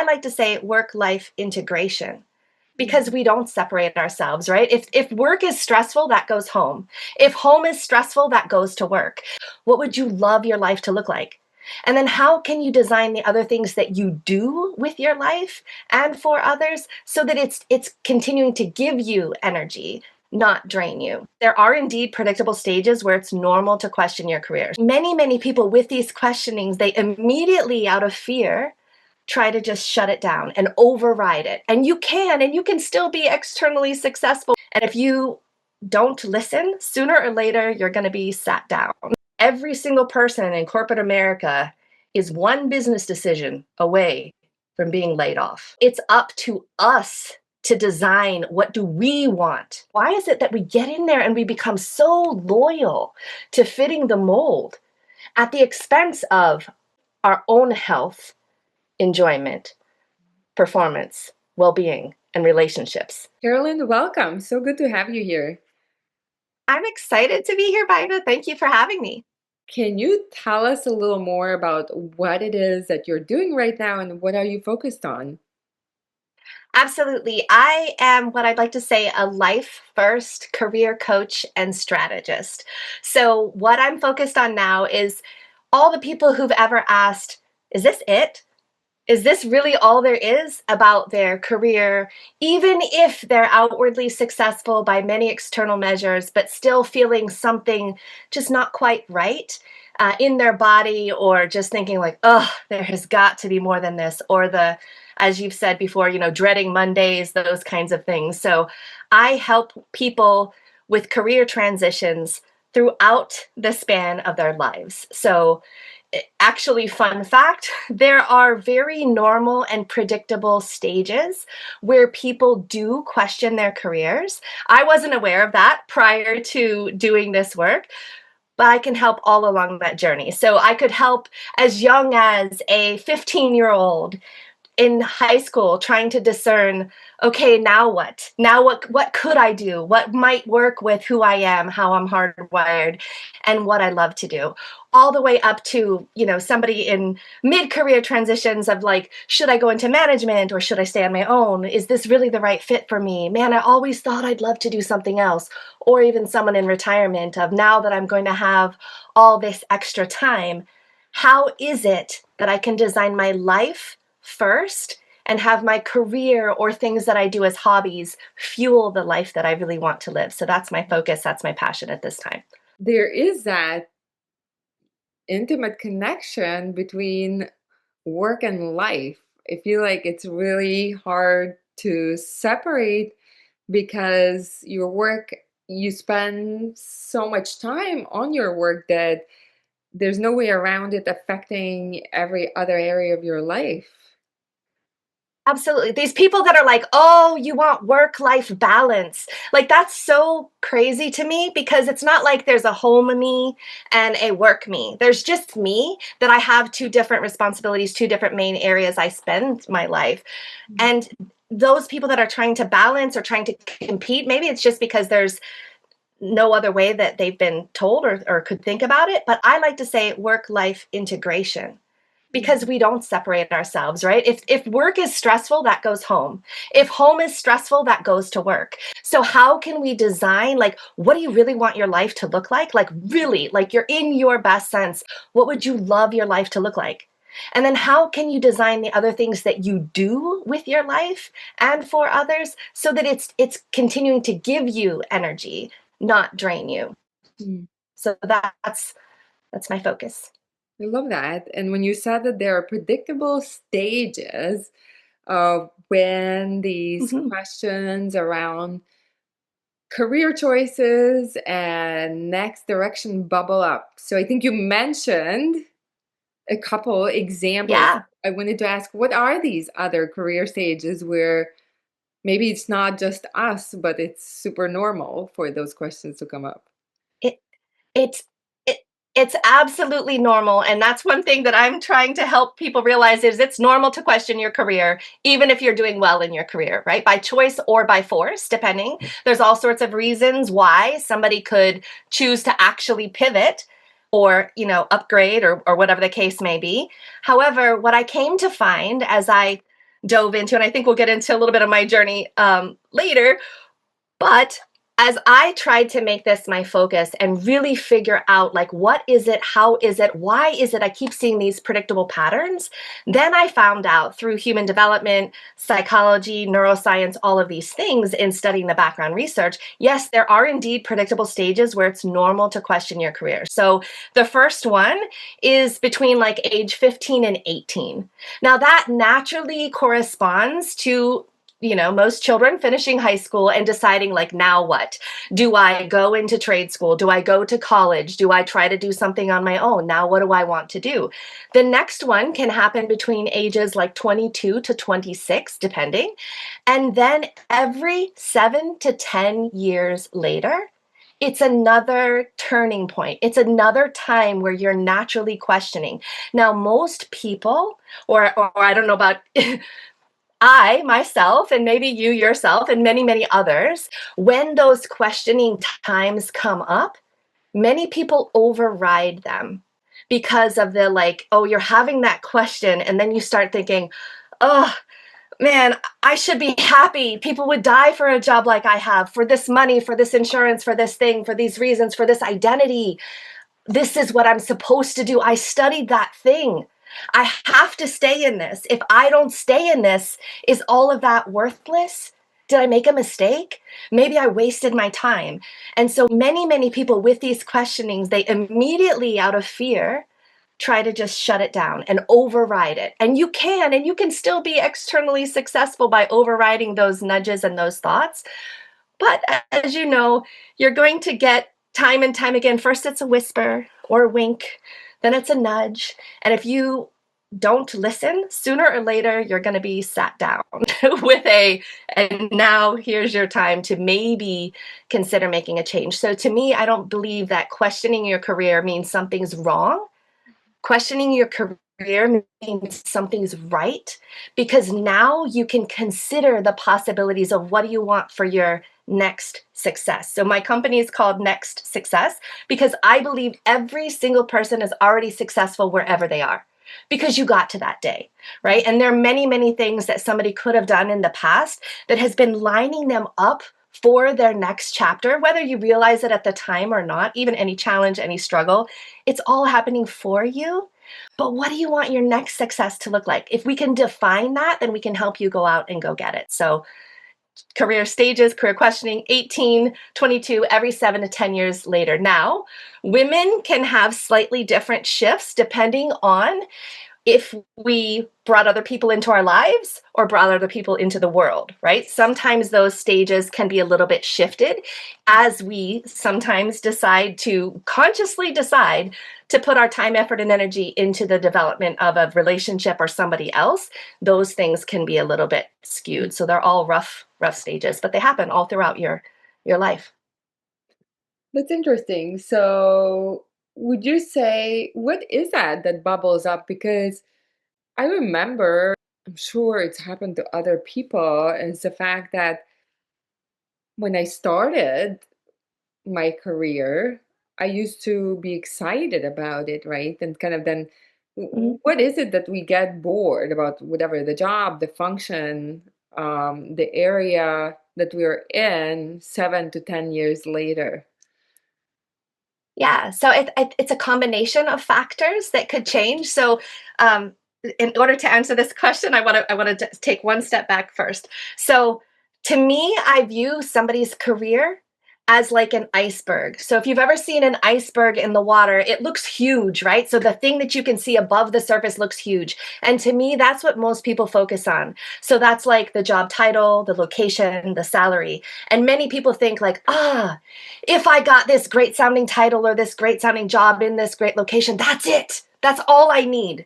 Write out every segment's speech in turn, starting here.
like to say work-life integration because we don't separate ourselves, right? If work is stressful, that goes home. If home is stressful, that goes to work. What would you love your life to look like? And then how can you design the other things that you do with your life and for others so that it's continuing to give you energy, not drain you? There are indeed predictable stages where it's normal to question your career. Many people with these questionings, they immediately, out of fear, try to just shut it down and override it. And you can still be externally successful. And if you don't listen, sooner or later, you're going to be sat down. Every single person in corporate America is one business decision away from being laid off. It's up to us to design what do we want. Why is it that we get in there and we become so loyal to fitting the mold at the expense of our own health, enjoyment, performance, well-being, and relationships? Caroline, welcome. So good to have you here. I'm excited to be here, Vida. Thank you for having me. Can you tell us a little more about what it is that you're doing right now and what are you focused on? Absolutely. I am what I'd like to say a life first career coach and strategist. So, what I'm focused on now is all the people who've ever asked, is this it? Is this really all there is about their career, even if they're outwardly successful by many external measures, but still feeling something just not quite right in their body, or just thinking like, oh, there has got to be more than this, or as you've said before, dreading Mondays, those kinds of things. So I help people with career transitions throughout the span of their lives. So actually, fun fact, there are very normal and predictable stages where people do question their careers. I wasn't aware of that prior to doing this work, but I can help all along that journey. So I could help as young as a 15-year-old in high school trying to discern, okay, now what? Now what could I do? What might work with who I am, how I'm hardwired, and what I love to do? All the way up to, somebody in mid-career transitions of like, should I go into management or should I stay on my own? Is this really the right fit for me? Man, I always thought I'd love to do something else. Or even someone in retirement of, now that I'm going to have all this extra time, how is it that I can design my life first and have my career or things that I do as hobbies fuel the life that I really want to live? So that's my focus. That's my passion at this time. There is that intimate connection between work and life. I feel like it's really hard to separate because your work, you spend so much time on your work that there's no way around it affecting every other area of your life. Absolutely. These people that are like, oh, you want work-life balance. Like, that's so crazy to me because it's not like there's a home me and a work me. There's just me that I have two different responsibilities, two different main areas I spend my life. And those people that are trying to balance or trying to compete, maybe it's just because there's no other way that they've been told or could think about it. But I like to say work-life integration because we don't separate ourselves, right? If work is stressful, that goes home. If home is stressful, that goes to work. So how can we design, like, what do you really want your life to look like? Like, really, like, you're in your best sense. What would you love your life to look like? And then how can you design the other things that you do with your life and for others so that it's continuing to give you energy, not drain you? Mm. So that's my focus. I love that. And when you said that there are predictable stages of when these Mhm. questions around career choices and next direction bubble up. So I think you mentioned a couple examples. Yeah. I wanted to ask, what are these other career stages where maybe it's not just us, but it's super normal for those questions to come up? It it's it it's absolutely normal, and that's one thing that I'm trying to help people realize is it's normal to question your career, even if you're doing well in your career, right? By choice or by force, depending. There's all sorts of reasons why somebody could choose to actually pivot or, upgrade or whatever the case may be. However, what I came to find as I dove into, and I think we'll get into a little bit of my journey later. But as I tried to make this my focus and really figure out, like, what is it, how is it, why is it I keep seeing these predictable patterns, then I found out through human development, psychology, neuroscience, all of these things in studying the background research, yes, there are indeed predictable stages where it's normal to question your career. So the first one is between like age 15 and 18. Now that naturally corresponds to, most children finishing high school and deciding, like, now what? Do I go into trade school? Do I go to college? Do I try to do something on my own? Now what do I want to do? The next one can happen between ages like 22 to 26, depending. And then every 7 to 10 years later, it's another turning point. It's another time where you're naturally questioning. Now, most people, or I don't know about I myself, and maybe you yourself, and many, many others, when those questioning times come up, many people override them because of the, like, oh, you're having that question. And then you start thinking, oh, man, I should be happy. People would die for a job like I have, for this money, for this insurance, for this thing, for these reasons, for this identity. This is what I'm supposed to do. I studied that thing. I have to stay in this. If I don't stay in this, is all of that worthless? Did I make a mistake? Maybe I wasted my time. And so many, many people with these questionings, they immediately, out of fear, try to just shut it down and override it. And you can still be externally successful by overriding those nudges and those thoughts. But as you know, you're going to get time and time again. First, it's a whisper or a wink, then it's a nudge. And if you don't listen, sooner or later, you're going to be sat down with and now here's your time to maybe consider making a change. So to me, I don't believe that questioning your career means something's wrong. Questioning your career means something's right, because now you can consider the possibilities of what do you want for your next success. So my company is called Next Success because I believe every single person is already successful wherever they are, because you got to that day, right? And there are many, many things that somebody could have done in the past that has been lining them up for their next chapter, whether you realize it at the time or not. Even any challenge, any struggle, it's all happening for you. But what do you want your next success to look like? If we can define that, then we can help you go out and go get it. So career stages, career questioning, 18, 22, every 7 to 10 years later. Now, women can have slightly different shifts depending on if we brought other people into our lives or brought other people into the world, right? Sometimes those stages can be a little bit shifted as we sometimes consciously decide to put our time, effort, and energy into the development of a relationship or somebody else. Those things can be a little bit skewed. So they're all rough stages, but they happen all throughout your life. That's interesting. So, would you say what is that bubbles up? Because I remember, I'm sure it's happened to other people, and it's the fact that when I started my career, I used to be excited about it, right? And kind of then, Mhm. what is it that we get bored about, whatever the job, the function, the area that we're in 7 to 10 years later? Yeah, so it's a combination of factors that could change. So, um, in order to answer this question, I want to take one step back first. So, to me, I view somebody's career as like an iceberg. So, if you've ever seen an iceberg in the water, it looks huge, right? So, the thing that you can see above the surface looks huge. And to me, that's what most people focus on. So, that's like the job title, the location, the salary. And many people think, like, if I got this great sounding title or this great sounding job in this great location, that's it. That's all I need.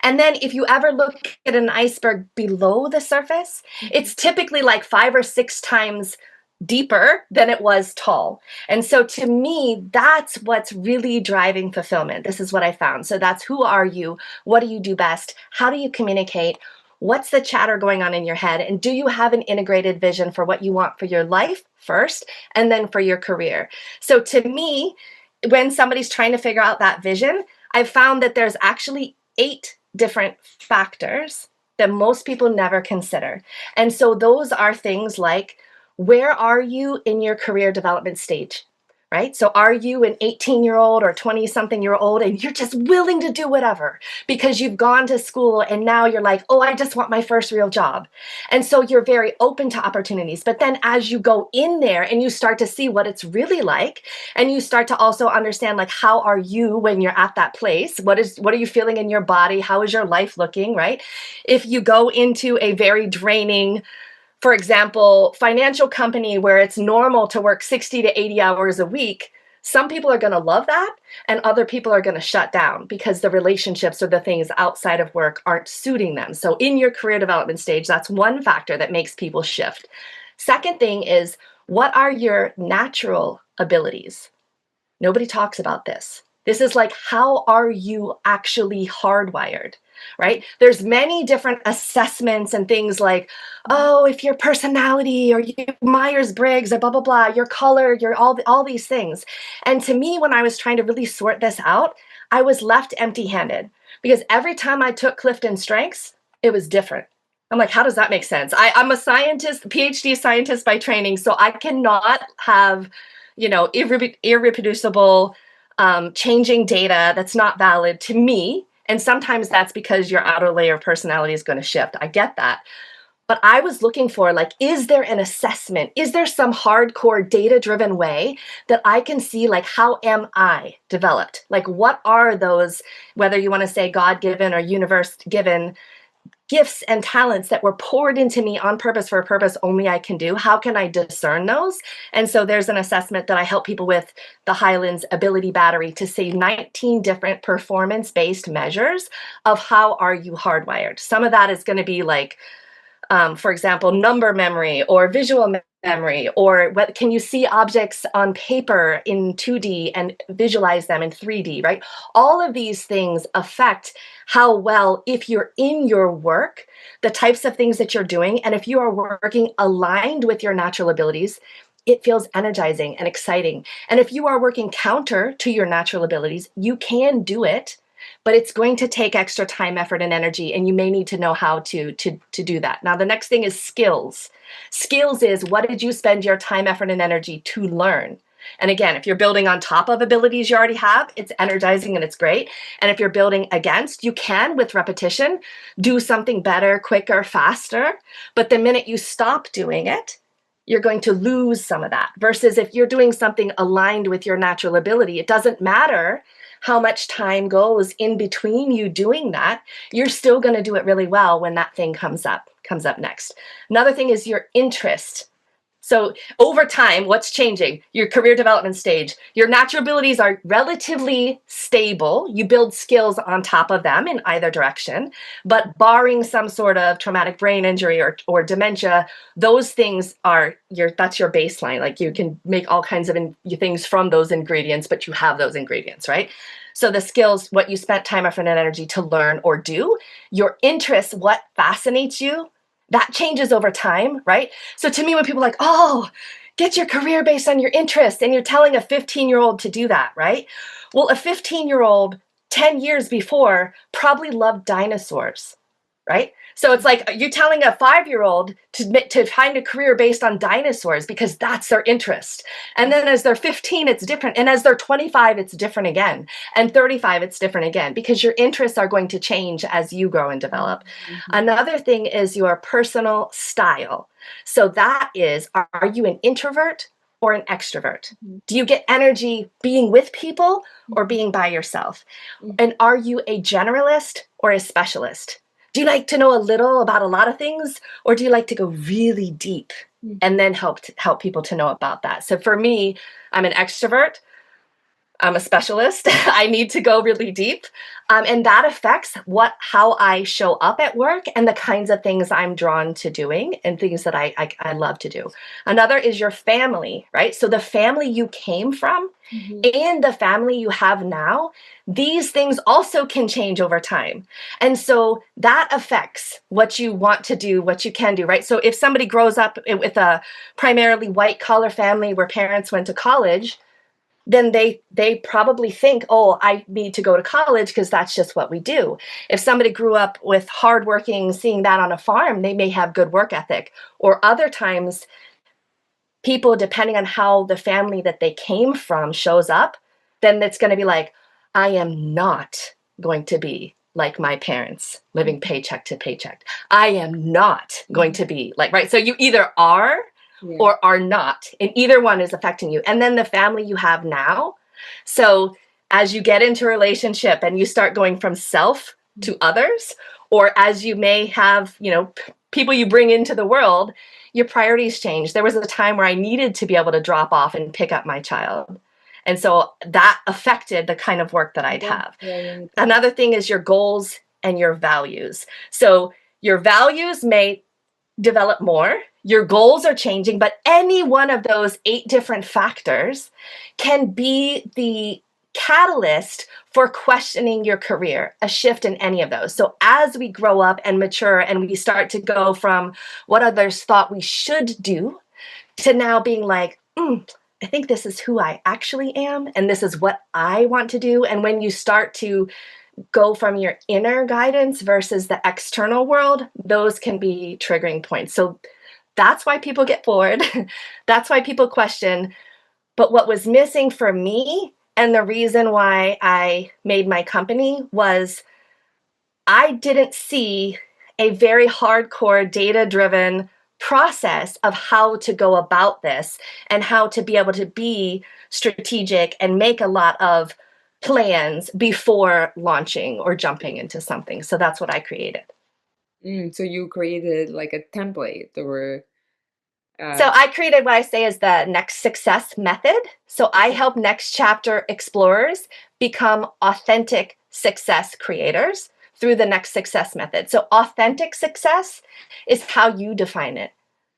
And then if you ever look at an iceberg below the surface, Mhm. it's typically like 5 or 6 times deeper than it was tall. And so to me, that's what's really driving fulfillment. This is what I found. So that's, who are you? What do you do best? How do you communicate? What's the chatter going on in your head? And do you have an integrated vision for what you want for your life first and then for your career? So to me, when somebody's trying to figure out that vision, I've found that there's actually 8 different factors that most people never consider. And so those are things like, where are you in your career development stage? Right? So are you an 18-year-old or 20-something-year-old and you're just willing to do whatever because you've gone to school and now you're like, oh, I just want my first real job. And so you're very open to opportunities. But then as you go in there and you start to see what it's really like, and you start to also understand, like, how are you when you're at that place? What are you feeling in your body? How is your life looking, right? If you go into a very draining, for example, financial company where it's normal to work 60 to 80 hours a week, some people are going to love that and other people are going to shut down because the relationships or the things outside of work aren't suiting them. So in your career development stage, that's one factor that makes people shift. Second thing is, what are your natural abilities? Nobody talks about this. This is like, how are you actually hardwired, right? There's many different assessments and things like, oh, if your personality or your Myers-Briggs or blah, blah, blah, your color, your all these things. And to me, when I was trying to really sort this out, I was left empty-handed because every time I took Clifton Strengths, it was different. I'm like, how does that make sense? I'm a scientist, PhD scientist by training, so I cannot have, irreproducible, changing data that's not valid to me. And sometimes that's because your outer layer of personality is going to shift. I get that. But I was looking for, like, is there an assessment? Is there some hardcore data-driven way that I can see, like, how am I developed? Like, what are those, whether you want to say God-given or universe-given gifts and talents that were poured into me on purpose for a purpose only I can do? How can I discern those? And so there's an assessment that I help people with, the Highlands Ability Battery, to see 19 different performance-based measures of how are you hardwired. Some of that is going to be like, for example, number memory or visual memory, or what can you see objects on paper in 2D and visualize them in 3D, right? All of these things affect how well, if you're in your work, the types of things that you're doing, and if you are working aligned with your natural abilities, it feels energizing and exciting. And if you are working counter to your natural abilities, you can do it, but it's going to take extra time, effort, and energy, and you may need to know how to do that. Now, the next thing is skills. Skills is, what did you spend your time, effort, and energy to learn? And again, if you're building on top of abilities you already have, it's energizing and it's great. And if you're building against, you can, with repetition, do something better, quicker, faster. But the minute you stop doing it, you're going to lose some of that. Versus if you're doing something aligned with your natural ability, it doesn't matter how much time goes in between you doing that, you're still going to do it really well when that thing comes up next. Another thing is your interest. So over time, what's changing? Your career development stage. Your natural abilities are relatively stable. You build skills on top of them in either direction, but barring some sort of traumatic brain injury or dementia, those things are that's your baseline. Like, you can make all kinds of things from those ingredients, but you have those ingredients, right? So the skills, what you spent time, effort, and energy to learn or do, your interests, what fascinates you, that changes over time, right? So to me, when people are like, oh, get your career based on your interest, and you're telling a 15-year-old to do that, right? Well, a 15-year-old 10 years before probably loved dinosaurs, right? So it's like you're telling a 5-year-old to find a career based on dinosaurs because that's their interest. And then as they're 15, it's different. And as they're 25, it's different again. And 35, it's different again, because your interests are going to change as you grow and develop. Mm-hmm. Another thing is your personal style. So that is, are you an introvert or an extrovert? Mm-hmm. Do you get energy being with people or being by yourself? Mm-hmm. And are you a generalist or a specialist? Do you like to know a little about a lot of things, or do you like to go really deep and then help people to know about that? So for me, I'm an extrovert. I'm a specialist. I need to go really deep. And that affects how I show up at work and the kinds of things I'm drawn to doing and things that I love to do. Another is your family, right? So the family you came from and the family you have now, these things also can change over time. And so that affects what you want to do, what you can do, right? So if somebody grows up with a primarily white collar family where parents went to college, then they probably think, oh, I need to go to college because that's just what we do. If somebody grew up with hardworking, seeing that on a farm, they may have good work ethic. Or other times, people, depending on how the family that they came from shows up, then it's going to be like, I am not going to be like my parents living paycheck to paycheck. I am not going to be like, right? So you either are Yeah. or are not, and either one is affecting you. And then the family you have now. So as you get into a relationship and you start going from self to others, or as you may have, people you bring into the world, your priorities change. There was a time where I needed to be able to drop off and pick up my child. And so that affected the kind of work that I'd Yeah, have. yeah, yeah, it does. Another thing is your goals and your values. So your values may develop more, your goals are changing, but any one of those 8 different factors can be the catalyst for questioning your career, a shift in any of those. So as we grow up and mature and we start to go from what others thought we should do to now being like, I think this is who I actually am, and this is what I want to do. And when you start to go from your inner guidance versus the external world, those can be triggering points. So that's why people get bored. That's why people question. But what was missing for me, and the reason why I made my company, was I didn't see a very hardcore data driven process of how to go about this and how to be able to be strategic and make a lot of plans before launching or jumping into something. So that's what I created. So you created like a template or So uh I created what I say is the next success method. So I okay. help next chapter explorers become authentic success creators through the next success method. So authentic success is how you define it,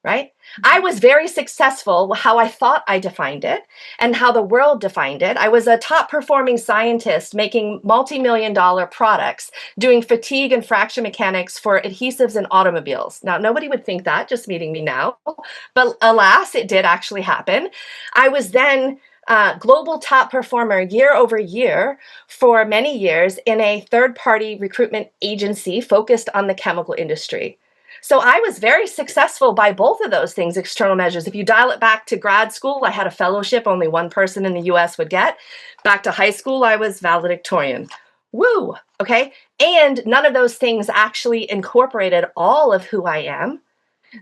right? I was very successful how I thought I defined it and how the world defined it. I was a top performing scientist making multi-million dollar products, doing fatigue and fracture mechanics for adhesives in automobiles. Now, nobody would think that just meeting me now, but alas, it did actually happen. I was then global top performer year over year for many years in a third party recruitment agency focused on the chemical industry. So I was very successful by both of those things, external measures. If you dial it back to grad school, I had a fellowship only one person in the US would get. Back to high school, I was valedictorian. Woo! Okay. And none of those things actually incorporated all of who I am.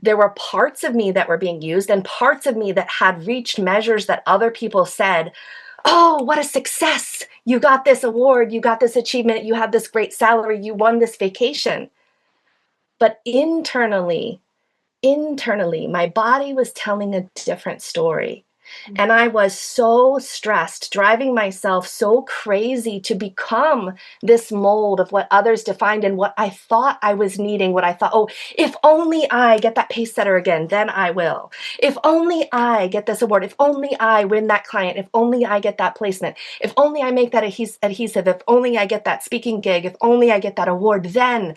There were parts of me that were being used and parts of me that had reached measures that other people said, oh, what a success. You got this award. You got this achievement. You have this great salary. You won this vacation. But internally, my body was telling a different story. And I was so stressed, driving myself so crazy to become this mold of what others defined and what I thought I was needing, what I thought, oh, if only I get that pace setter again, then I will. If only I get this award, if only I win that client, if only I get that placement, if only I make that adhesive, if only I get that speaking gig, if only I get that award, then,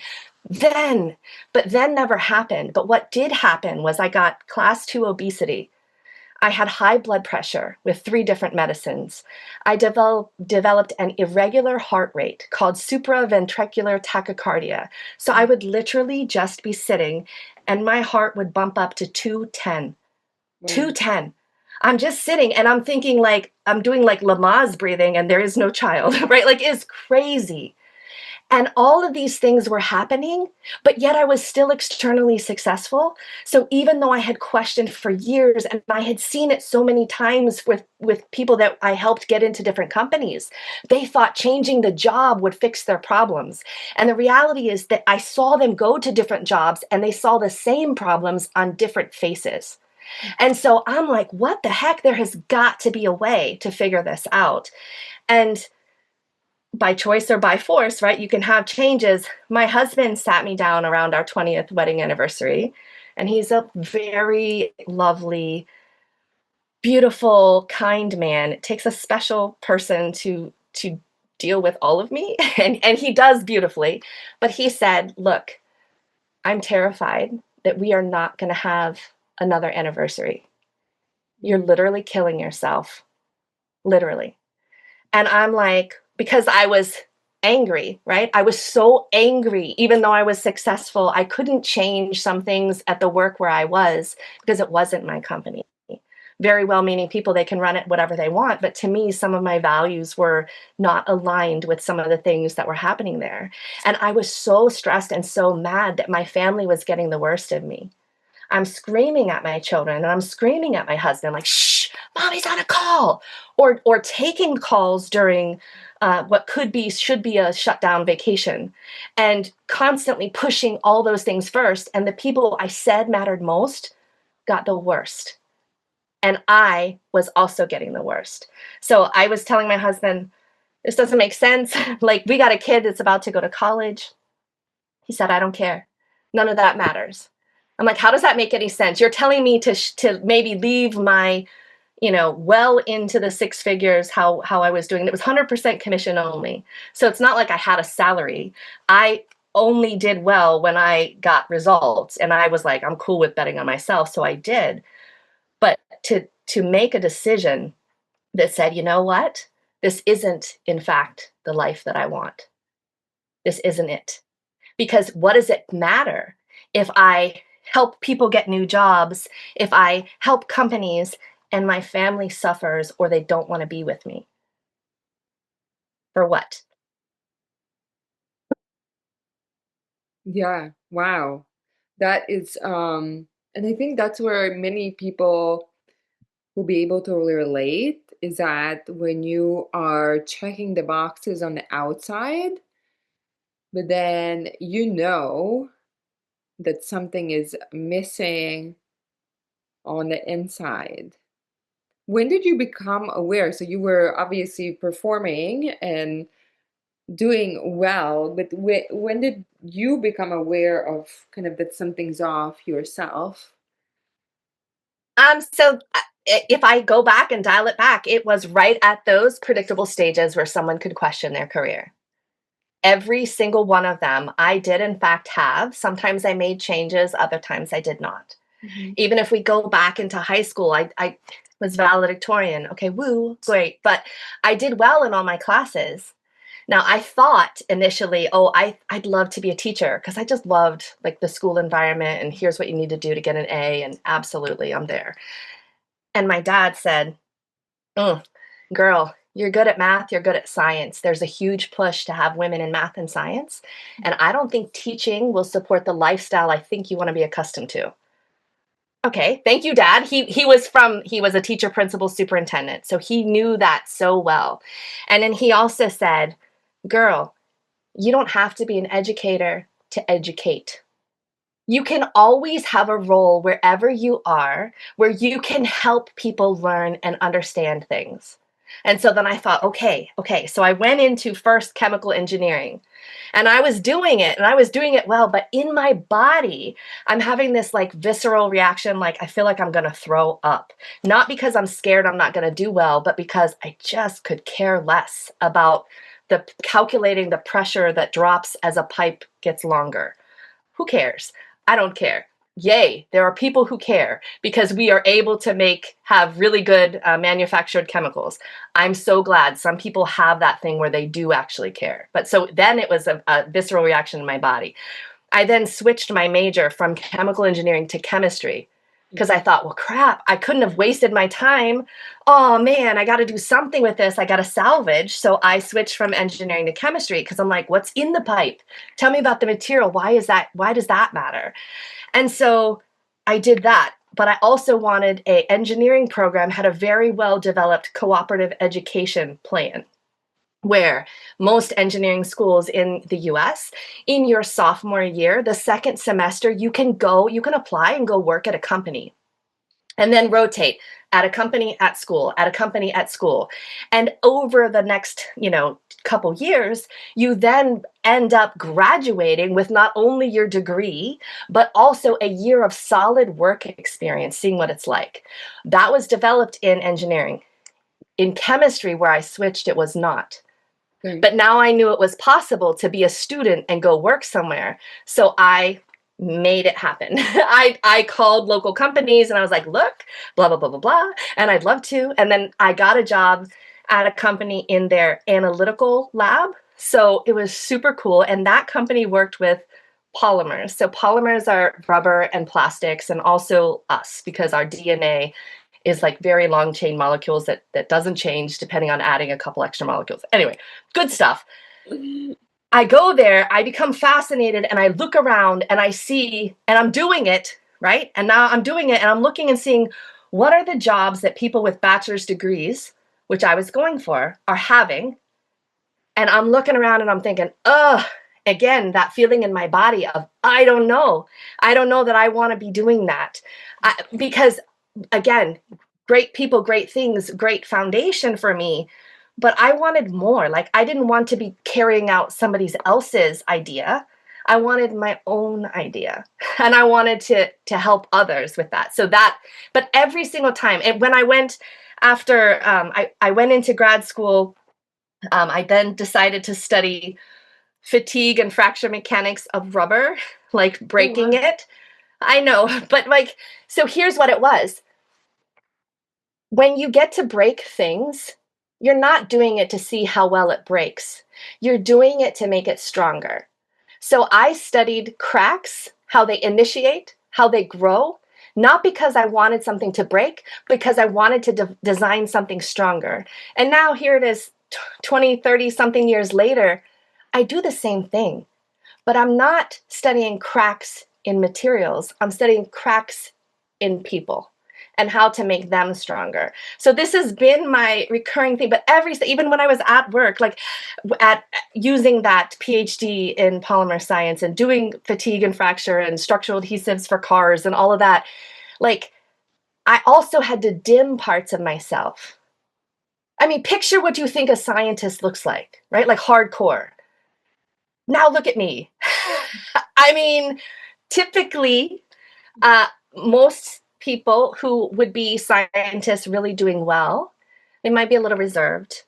but then never happened. But what did happen was I got class 2 obesity. I had high blood pressure with 3 different medicines. I developed an irregular heart rate called supraventricular tachycardia. So I would literally just be sitting and my heart would bump up to 210. Wow. 210. I'm just sitting and I'm thinking like I'm doing like Lamaze breathing and there is no child, right? Like it's crazy. And all of these things were happening, but yet I was still externally successful. So even though I had questioned for years and I had seen it so many times with people that I helped get into different companies, they thought changing the job would fix their problems. And the reality is that I saw them go to different jobs and they saw the same problems on different faces. And so I'm like, what the heck? There has got to be a way to figure this out. And by choice or by force, right? You can have changes. My husband sat me down around our 20th wedding anniversary, and he's a very lovely, beautiful, kind man. It takes a special person to deal with all of me, and he does beautifully. But he said, "Look, I'm terrified that we are not going to have another anniversary. You're Mm. literally killing yourself literally. And I'm like, because I was angry, right? I was so angry, even though I was successful. I couldn't change some things at the work where I was because it wasn't my company. Very well meaning people, they can run it whatever they want. But to me, some of my values were not aligned with some of the things that were happening there. And I was so stressed and so mad that my family was getting the worst of me. I'm screaming at my children and I'm screaming at my husband, like, shh, mommy's on a call. Or taking calls during what should be a shutdown vacation, and constantly pushing all those things first. And the people I said mattered most got the worst. And I was also getting the worst. So I was telling my husband, this doesn't make sense. Like, we got a kid that's about to go to college. He said, I don't care. None of that matters. I'm like, how does that make any sense? You're telling me to maybe leave my, well into the six figures, how I was doing. It was 100% commission only. So it's not like I had a salary. I only did well when I got results. And I was like, I'm cool with betting on myself. So I did. But to make a decision that said, you know what? This isn't, in fact, the life that I want. This isn't it. Because what does it matter if I help people get new jobs, if I help companies and my family suffers or they don't want to be with me? For what? Yeah, wow. That is and I think that's where many people will be able to relate, is that when you are checking the boxes on the outside, but then you know that something is missing on the inside. When did you become aware? So you were obviously performing and doing well, but when did you become aware of kind of that something's off yourself? If I go back and dial it back, it was right at those predictable stages where someone could question their career. Every single one of them, I did in fact have. Sometimes I made changes, other times I did not. Mhm. Even if we go back into high school, I was valedictorian. Okay, woo, great. But I did well in all my classes. Now, I thought initially, oh, I'd love to be a teacher because I just loved like the school environment and here's what you need to do to get an A. And absolutely, I'm there. And my dad said, "Mm, girl, you're good at math, you're good at science. There's a huge push to have women in math and science. And I don't think teaching will support the lifestyle I think you want to be accustomed to." Okay, thank you, Dad. He was a teacher, principal, superintendent, so he knew that so well. And then he also said, "Girl, you don't have to be an educator to educate. You can always have a role wherever you are where you can help people learn and understand things." And so then I thought, okay. So I went into first chemical engineering and I was doing it and I was doing it well, but in my body, I'm having this like visceral reaction, like I feel like I'm going to throw up. Not because I'm scared I'm not going to do well, but because I just could care less about the calculating the pressure that drops as a pipe gets longer. Who cares? I don't care. Yay, there are people who care because we are able to have really good manufactured chemicals. I'm so glad some people have that thing where they do actually care. But so then it was a visceral reaction in my body. I then switched my major from chemical engineering to chemistry because I thought, well, crap, I couldn't have wasted my time. Oh man, I got to do something with this. I got to salvage. So I switched from engineering to chemistry because I'm like, what's in the pipe? Tell me about the material. Why is that? Why does that matter? And so I did that. But I also wanted a engineering program had a very well developed cooperative education plan where most engineering schools in the US, in your sophomore year, the second semester, you can apply and go work at a company and then rotate at a company at school, at a company at school. And over the next, couple years, you then end up graduating with not only your degree, but also a year of solid work experience, seeing what it's like. That was developed in engineering. In chemistry, where I switched, it was not. Okay. But now I knew it was possible to be a student and go work somewhere. So I made it happen. I called local companies and I was like, look, blah, blah, blah, blah, blah. And I'd love to. And then I got a job at a company in their analytical lab. So it was super cool. And that company worked with polymers. So polymers are rubber and plastics, and also us, because our DNA is like very long chain molecules that doesn't change depending on adding a couple extra molecules. Anyway, good stuff. I go there, I become fascinated, and I look around and I see, and I'm doing it, right? And now I'm doing it and I'm looking and seeing what are the jobs that people with bachelor's degrees, which I was going for, are having. And I'm looking around and I'm thinking, ugh, again, that feeling in my body of, I don't know. I don't know that I want to be doing that. Because, again, great people, great things, great foundation for me. But I wanted more. Like, I didn't want to be carrying out somebody else's idea. I wanted my own idea. And I wanted to help others with that. So that, but every single time, and when I went after, I went into grad school, I then decided to study fatigue and fracture mechanics of rubber, like Oh, breaking wow. it. I know, but like, so here's what it was. When you get to break things, you're not doing it to see how well it breaks. You're doing it to make it stronger. So I studied cracks, how they initiate, how they grow, not because I wanted something to break, because I wanted to design something stronger. And now here it is, 20, 30 something years later, I do the same thing, but I'm not studying cracks in materials. I'm studying cracks in people and how to make them stronger. So this has been my recurring thing. But even when I was at work, like at using that PhD in polymer science and doing fatigue and fracture and structural adhesives for cars and all of that, like I also had to dim parts of myself. I mean, picture what you think a scientist looks like, right? Like hardcore. Now look at me. I mean, typically, uh, most people who would be scientists really doing well, they might be a little reserved.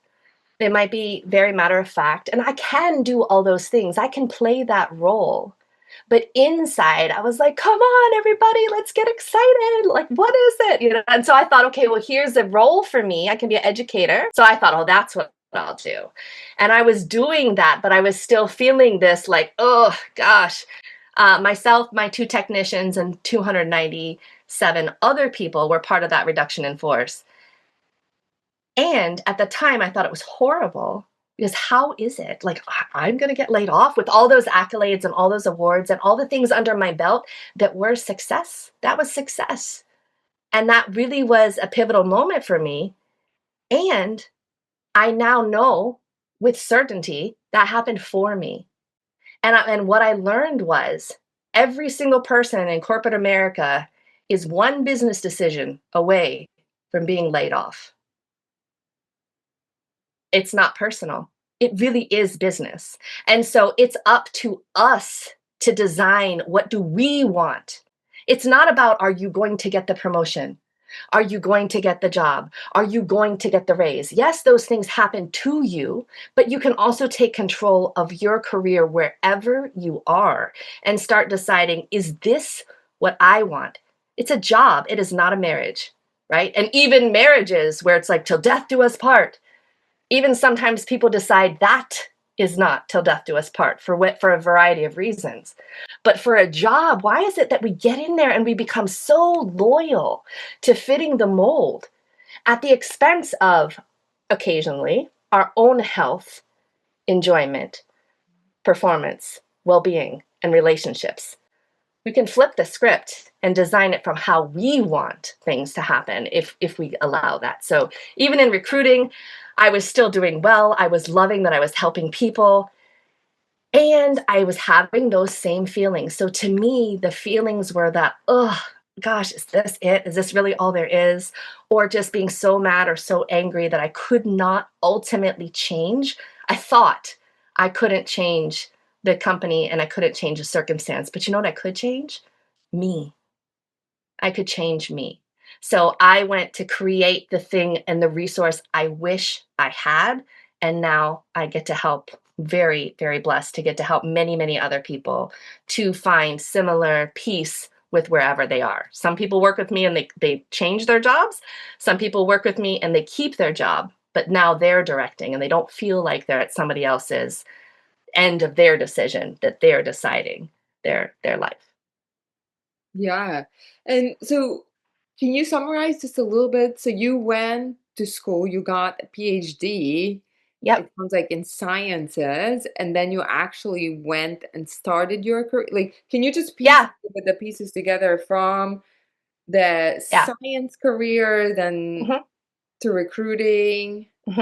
They might be very matter of fact. And I can do all those things. I can play that role. But inside, I was like, come on, everybody, let's get excited. Like, what is it? You know? And so I thought, okay, well, here's a role for me. I can be an educator. So I thought, oh, that's what I'll do. And I was doing that, but I was still feeling this like, oh, gosh. Myself, my two technicians, and 297 other people were part of that reduction in force. And at the time, I thought it was horrible because how is it? Like, I'm going to get laid off with all those accolades and all those awards and all the things under my belt that were success. That was success. And that really was a pivotal moment for me. And I now know with certainty that happened for me. And what I learned was every single person in corporate America is one business decision away from being laid off. It's not personal. It really is business. And so it's up to us to design what do we want. It's not about are you going to get the promotion? Are you going to get the job? Are you going to get the raise? Yes, those things happen to you, but you can also take control of your career wherever you are and start deciding, is this what I want? It's a job. It is not a marriage, right? And even marriages where it's like till death do us part, even sometimes people decide that is not till death do us part for a variety of reasons. But for a job, why is it that we get in there and we become so loyal to fitting the mold at the expense of occasionally our own health, enjoyment, performance, well-being, and relationships? We can flip the script and design it from how we want things to happen if we allow that. So even in recruiting, I was still doing well. I was loving that I was helping people. And I was having those same feelings. So to me, the feelings were that, oh, gosh, is this it? Is this really all there is? Or just being so mad or so angry that I could not ultimately change. I thought I couldn't change the company and I couldn't change the circumstance. But you know what I could change? Me. I could change me. So I went to create the thing and the resource I wish I had. And now I get to help, very, very blessed to get to help many, many other people to find similar peace with wherever they are. Some people work with me and they change their jobs. Some people work with me and they keep their job but now they're directing and they don't feel like they're at somebody else's end of their decision, that they're deciding their life. Yeah. And so can you summarize just a little bit? So you went to school, you got a PhD, Yep. it sounds like in sciences, and then you actually went and started your career. Like, can you just piece Yeah. the pieces together from the Yeah. science career, then Hmm. to recruiting, Hmm.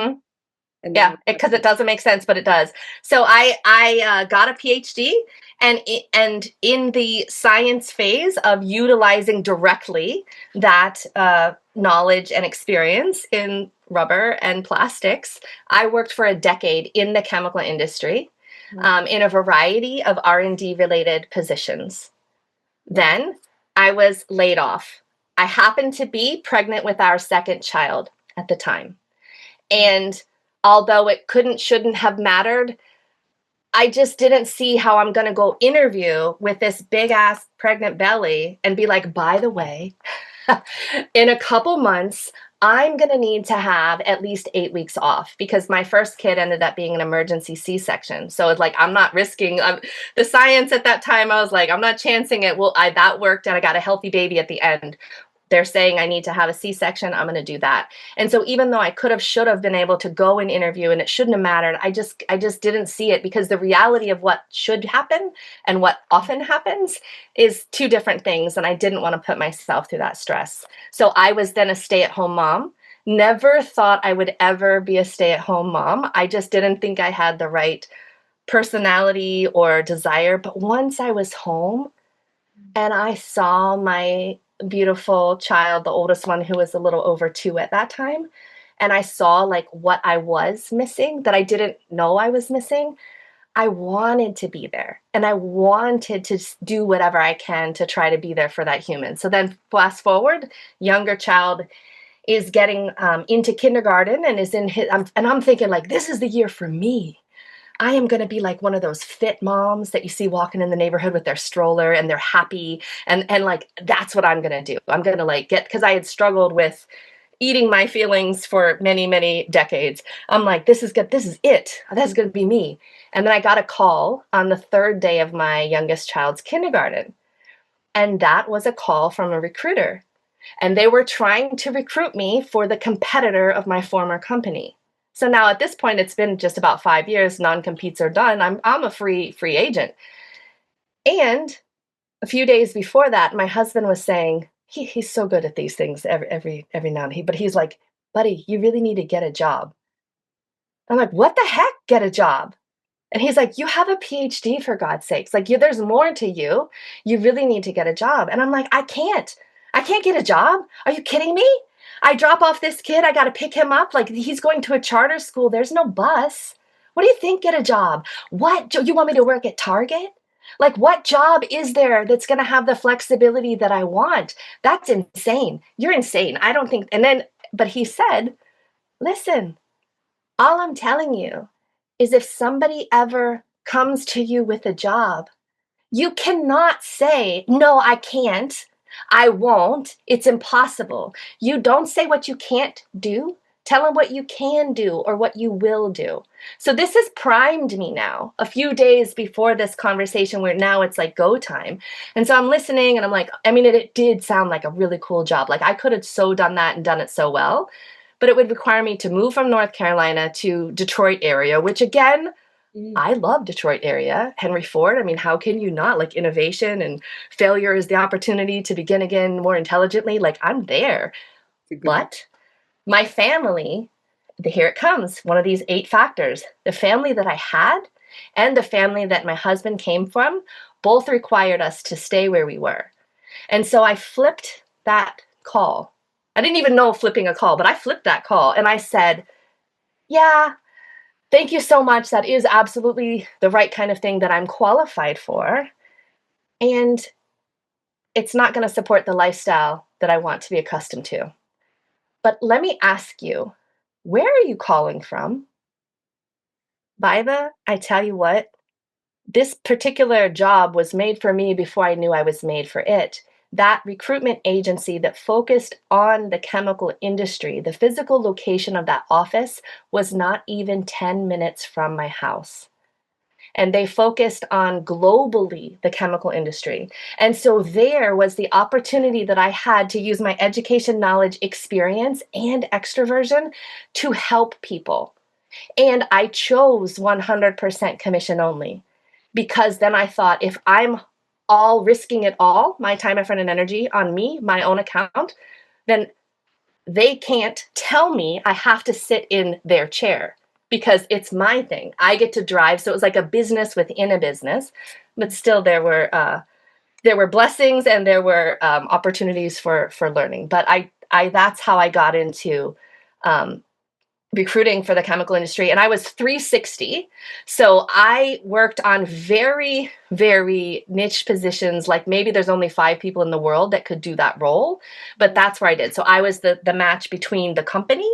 and then Yeah, what because it happened? doesn't make sense, but it does. So I got a PhD, and in the science phase of utilizing directly that knowledge and experience in rubber and plastics, I worked for a decade in the chemical industry, Wow. in a variety of R&D related positions. Wow. Then I was laid off. I happened to be pregnant with our second child at the time. And although it shouldn't have mattered, I just didn't see how I'm going to go interview with this big ass pregnant belly and be like, by the way, in a couple months, I'm going to need to have at least 8 weeks off because my first kid ended up being an emergency C-section. So it's like, I'm not risking the science at that time. I was like, I'm not chancing it. Well, that worked and I got a healthy baby at the end. They're saying I need to have a C-section, I'm going to do that. And so even though I should have been able to go and interview and it shouldn't have mattered, I just didn't see it because the reality of what should happen and what often happens is two different things. And I didn't want to put myself through that stress. So I was then a stay-at-home mom. Never thought I would ever be a stay-at-home mom. I just didn't think I had the right personality or desire. But once I was home, and I saw my beautiful child, the oldest one who was a little over 2 at that time, and I saw like what I was missing that I didn't know I was missing. I wanted to be there and I wanted to do whatever I can to try to be there for that human. So then fast forward, younger child is getting into kindergarten and is in his, and I'm thinking like, this is the year for me. I am going to be like one of those fit moms that you see walking in the neighborhood with their stroller and they're happy, and like that's what I'm going to do. I'm going to like get, because I had struggled with eating my feelings for many decades. I'm like, this is good. This is it. That's going to be me. And then I got a call on the third day of my youngest child's kindergarten. And that was a call from a recruiter. And they were trying to recruit me for the competitor of my former company. So now at this point, it's been just about 5 years. Non-competes are done. I'm a free agent. And a few days before that, my husband was saying he's so good at these things every now and then. But he's like, buddy, you really need to get a job. I'm like, what the heck? Get a job? And he's like, you have a PhD for God's sakes. Like, there's more to you. You really need to get a job. And I'm like, I can't. I can't get a job. Are you kidding me? I drop off this kid. I got to pick him up. Like, he's going to a charter school. There's no bus. What do you think? Get a job. What? You want me to work at Target? Like, what job is there that's going to have the flexibility that I want? That's insane. You're insane. I don't think. And then, but he said, listen, all I'm telling you is if somebody ever comes to you with a job, you cannot say, no, I can't. I won't. It's impossible. You don't say what you can't do. Tell them what you can do or what you will do. So this has primed me now a few days before this conversation where now it's like go time. And so I'm listening and I'm like, I mean, it did sound like a really cool job. Like I could have so done that and done it so well, but it would require me to move from North Carolina to Detroit area, which again, Mm, I love Detroit area. Henry Ford, I mean, how can you not? Like innovation and failure is the opportunity to begin again more intelligently. Like I'm there. it's a good one. But my family, here it comes, one of these 8 factors. The family that I had and the family that my husband came from both required us to stay where we were. And so I flipped that call. I didn't even know flipping a call, but I flipped that call and I said, yeah, thank you so much. That is absolutely the right kind of thing that I'm qualified for. And it's not going to support the lifestyle that I want to be accustomed to. But let me ask you, where are you calling from? Viva, I tell you what, this particular job was made for me before I knew I was made for it. that recruitment agency that focused on the chemical industry, the physical location of that office was not even 10 minutes from my house. And they focused on globally the chemical industry. And so there was the opportunity that I had to use my education, knowledge, experience, and extroversion to help people. And I chose 100% commission only because then I thought if I'm all risking it all, my time, effort, and energy on me, my own account, then they can't tell me I have to sit in their chair because it's my thing. I get to drive. So it was like a business within a business, but still there were blessings and there were opportunities for learning. But I that's how I got into um, recruiting for the chemical industry, and I was 360. So I worked on very, very niche positions. Like maybe there's only 5 people in the world that could do that role, but that's where I did. So I was the match between the company.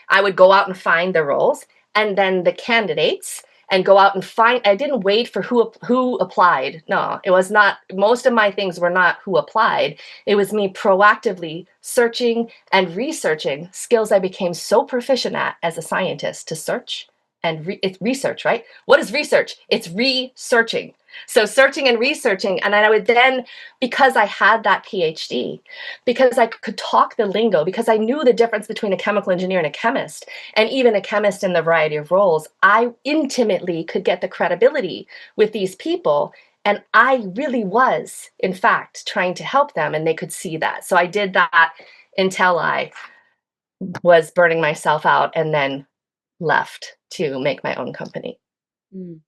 I would go out and find the roles, and then the candidates, and go out and find. I didn't wait for who applied. No, it was not. Most of my things were not who applied. It was me proactively searching and researching, skills I became so proficient at as a scientist, to search and it's research, right? What is research? It's researching. So searching and researching, and then I would then, because I had that PhD, because I could talk the lingo, because I knew the difference between a chemical engineer and a chemist, and even a chemist in the variety of roles, I intimately could get the credibility with these people. And I really was, in fact, trying to help them, and they could see that. So I did that until I was burning myself out and then left to make my own company. Mm.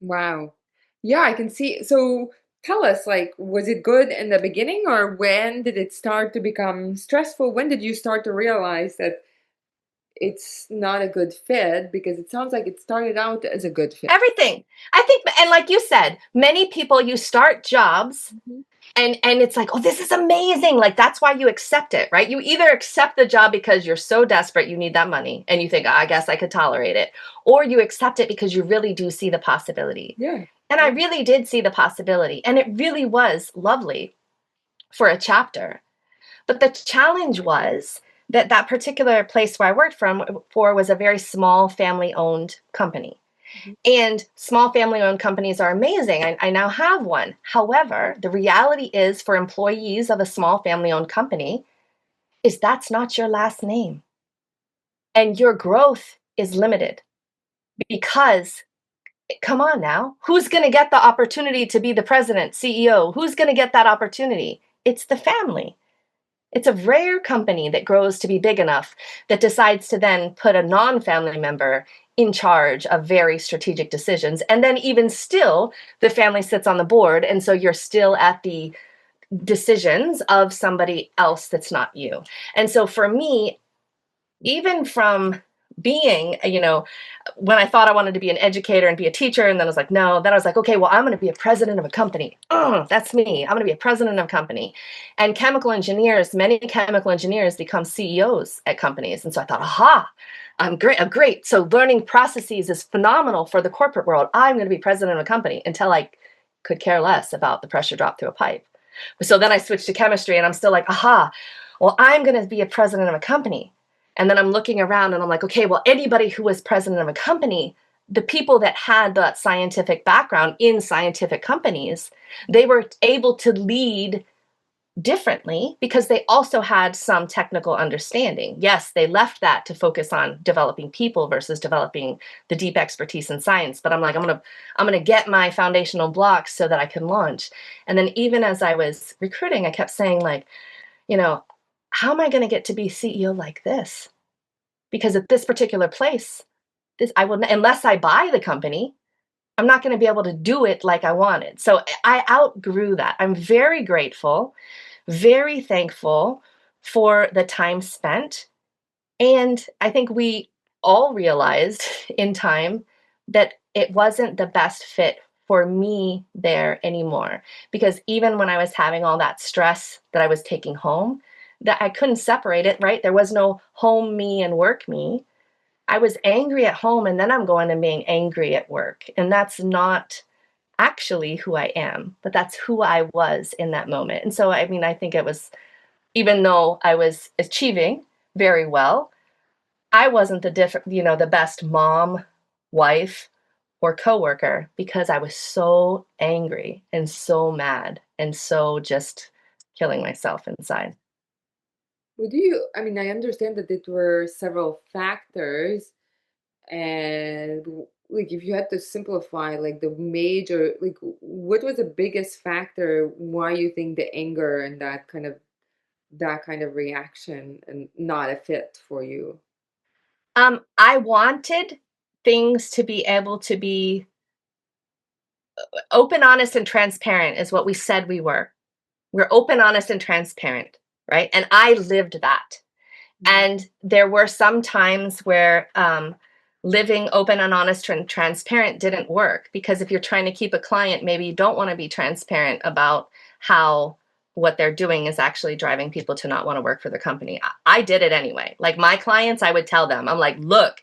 Wow. Yeah, I can see. So tell us, like, was it good in the beginning, or when did it start to become stressful? When did you start to realize that it's not a good fit? Because it sounds like it started out as a good fit. Everything. I think, and like you said, many people, you start jobs Mhm. and it's like, oh, this is amazing. Like that's why you accept it, right? You either accept the job because you're so desperate you need that money and you think, "Oh, I guess I could tolerate it," or you accept it because you really do see the possibility. Yeah. And I Yeah. really did see the possibility, and it really was lovely for a chapter. But the challenge was that that particular place where I worked for was a very small family owned company. Mhm. And small family owned companies are amazing. I now have one. However, the reality is for employees of a small family owned company is that's not your last name. And your growth is limited because come on now, who's going to get the opportunity to be the president, CEO? Who's going to get that opportunity? It's the family. It's a rare company that grows to be big enough that decides to then put a non family member in charge of very strategic decisions. And then, even still, the family sits on the board. And so you're still at the decisions of somebody else that's not you. And so, for me, even from being, when I thought I wanted to be an educator and be a teacher, and then I was like, no, then I was like, okay, well, I'm going to be a president of a company. That's me. I'm going to be a president of a company. And many chemical engineers become CEOs at companies. And so I thought, aha, I'm great. I'm great. So learning processes is phenomenal for the corporate world. I'm going to be president of a company until I could care less about the pressure drop through a pipe. So then I switched to chemistry and I'm still like, aha, well, I'm going to be a president of a company. And then I'm looking around and I'm like, okay, well, anybody who was president of a company, the people that had that scientific background in scientific companies, they were able to lead differently because they also had some technical understanding. Yes, they left that to focus on developing people versus developing the deep expertise in science. But I'm like, I'm gonna get my foundational blocks so that I can launch. And then even as I was recruiting, I kept saying, like, you know, how am I gonna get to be CEO like this? Because at this particular place, this I will unless I buy the company, I'm not going to be able to do it like I wanted. So I outgrew that. I'm very grateful, very thankful for the time spent. And I think we all realized in time that it wasn't the best fit for me there anymore. Because even when I was having all that stress that I was taking home, that I couldn't separate it, right? There was no home me and work me. I was angry at home and then I'm going and being angry at work. And that's not actually who I am, but that's who I was in that moment. And so, I mean, I think it was, even though I was achieving very well, I wasn't the best mom, wife, or coworker because I was so angry and so mad and so just killing myself inside. Would you, I mean, I understand that there were several factors, and like if you had to simplify like the major, like what was the biggest factor why you think the anger and that kind of reaction and not a fit for you? I wanted things to be able to be open, honest, and transparent is what we said we were. We're open, honest, and transparent, right? And I lived that. Mm. And there were some times where living open and honest and transparent didn't work because if you're trying to keep a client, maybe you don't want to be transparent about how what they're doing is actually driving people to not want to work for the company. I did it anyway. Like my clients, I would tell them, I'm like, look,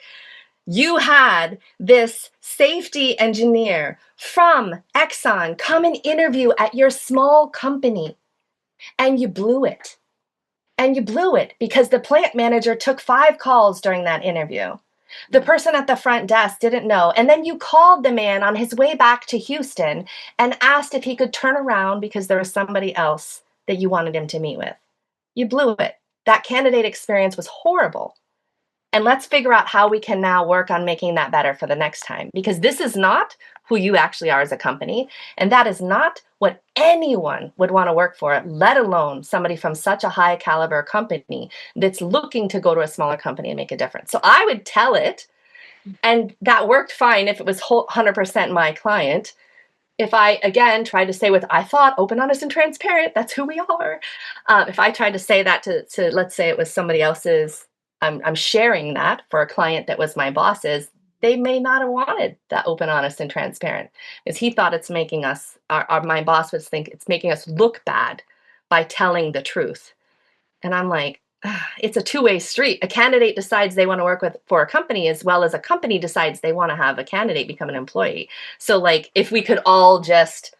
you had this safety engineer from Exxon come and interview at your small company and you blew it. And you blew it because the plant manager took 5 calls during that interview. The Mm. person at the front desk didn't know. And then you called the man on his way back to Houston and asked if he could turn around because there was somebody else that you wanted him to meet with. You blew it. That candidate experience was horrible. And let's figure out how we can now work on making that better for the next time because this is not who you actually are as a company. And that is not what anyone would want to work for, let alone somebody from such a high caliber company that's looking to go to a smaller company and make a difference. So I would tell it, and that worked fine if it was 100% my client. If I again tried to say with I thought open, honest, and transparent, that's who we are. If I tried to say that to let's say it was somebody else's, I'm sharing that for a client that was my boss's, they may not have wanted that open, honest, and transparent because he thought it's making us, my boss would think it's making us look bad by telling the truth. And I'm like, it's a two-way street. A candidate decides they want to work with for a company as well as a company decides they want to have a candidate become an employee. So like if we could all just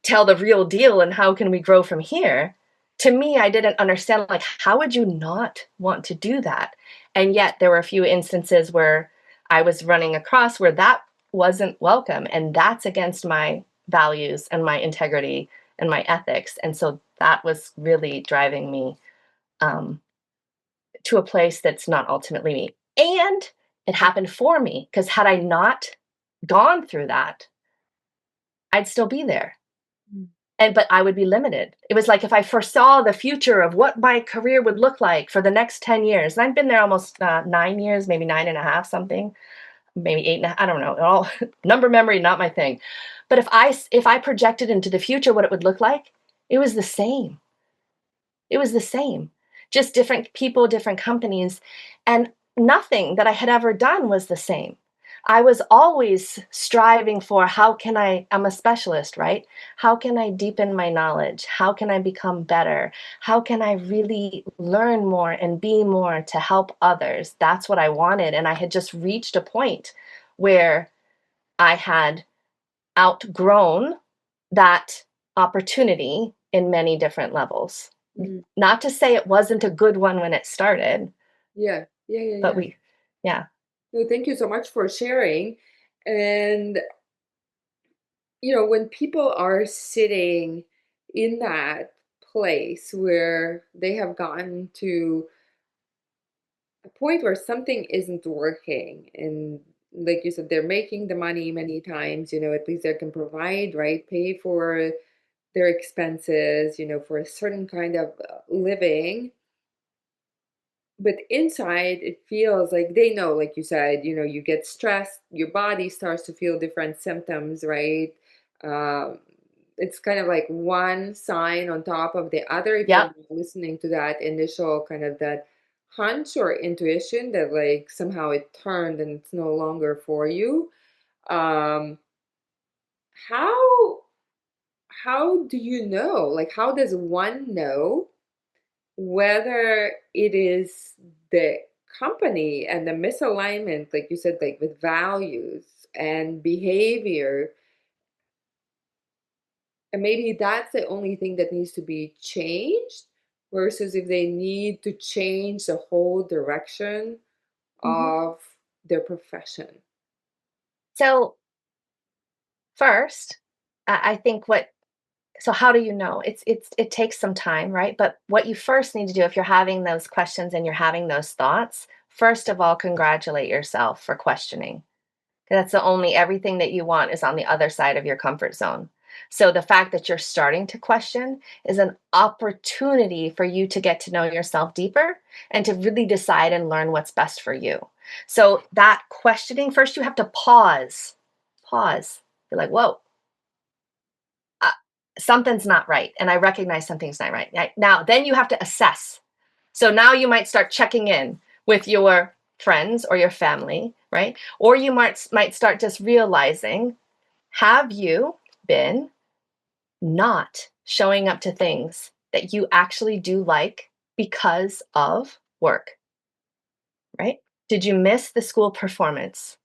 tell the real deal and how can we grow from here? To me, I didn't understand like how would you not want to do that? And yet there were a few instances where I was running across where that wasn't welcome and that's against my values and my integrity and my ethics. And so that was really driving me um, to a place that's not ultimately me. And it happened for me because had I not gone through that, I'd still be there. Mm. And but I would be limited. It was like if I foresaw the future of what my career would look like for the next 10 years, and I've been there almost 9 years, maybe nine and a half, something, maybe eight and a half, I don't know. All number memory, not my thing. But if I projected into the future what it would look like, it was the same. It was the same, just different people, different companies, and nothing that I had ever done was the same. I was always striving for how can I'm a specialist, right? How can I deepen my knowledge? How can I become better? How can I really learn more and be more to help others? That's what I wanted. And I had just reached a point where I had outgrown that opportunity in many different levels. Mm. Not to say it wasn't a good one when it started, Yeah, yeah, yeah, but yeah. yeah. No, thank you so much for sharing. And when people are sitting in that place where they have gotten to a point where something isn't working, and like you said, they're making the money many times, at least they can provide, right? Pay for their expenses, for a certain kind of living. But inside, it feels like they know, like you said, you get stressed, your body starts to feel different symptoms, right? Um, it's kind of like one sign on top of the other if you're Yep. not listening to that initial kind of that hunch or intuition that like somehow it turned and it's no longer for you. Um, how how do you know? Like how does one know whether it is the company and the misalignment, like you said, like with values and behavior, And maybe that's the only thing that needs to be changed versus if they need to change the whole direction Mhm. of their profession. So first, I think what so how do you know? It takes some time, right? But what you first need to do if you're having those questions and you're having those thoughts, first of all, congratulate yourself for questioning. That's the only everything that you want is on the other side of your comfort zone. So the fact that you're starting to question is an opportunity for you to get to know yourself deeper and to really decide and learn what's best for you. So that questioning, first you have to pause. Pause. You're like, whoa, uh, something's not right. And I recognize something's not right. Now, then you have to assess. So now you might start checking in with your friends or your family, right? Or you might start just realizing, have you been not showing up to things that you actually do like because of work, right? Did you miss the school performance?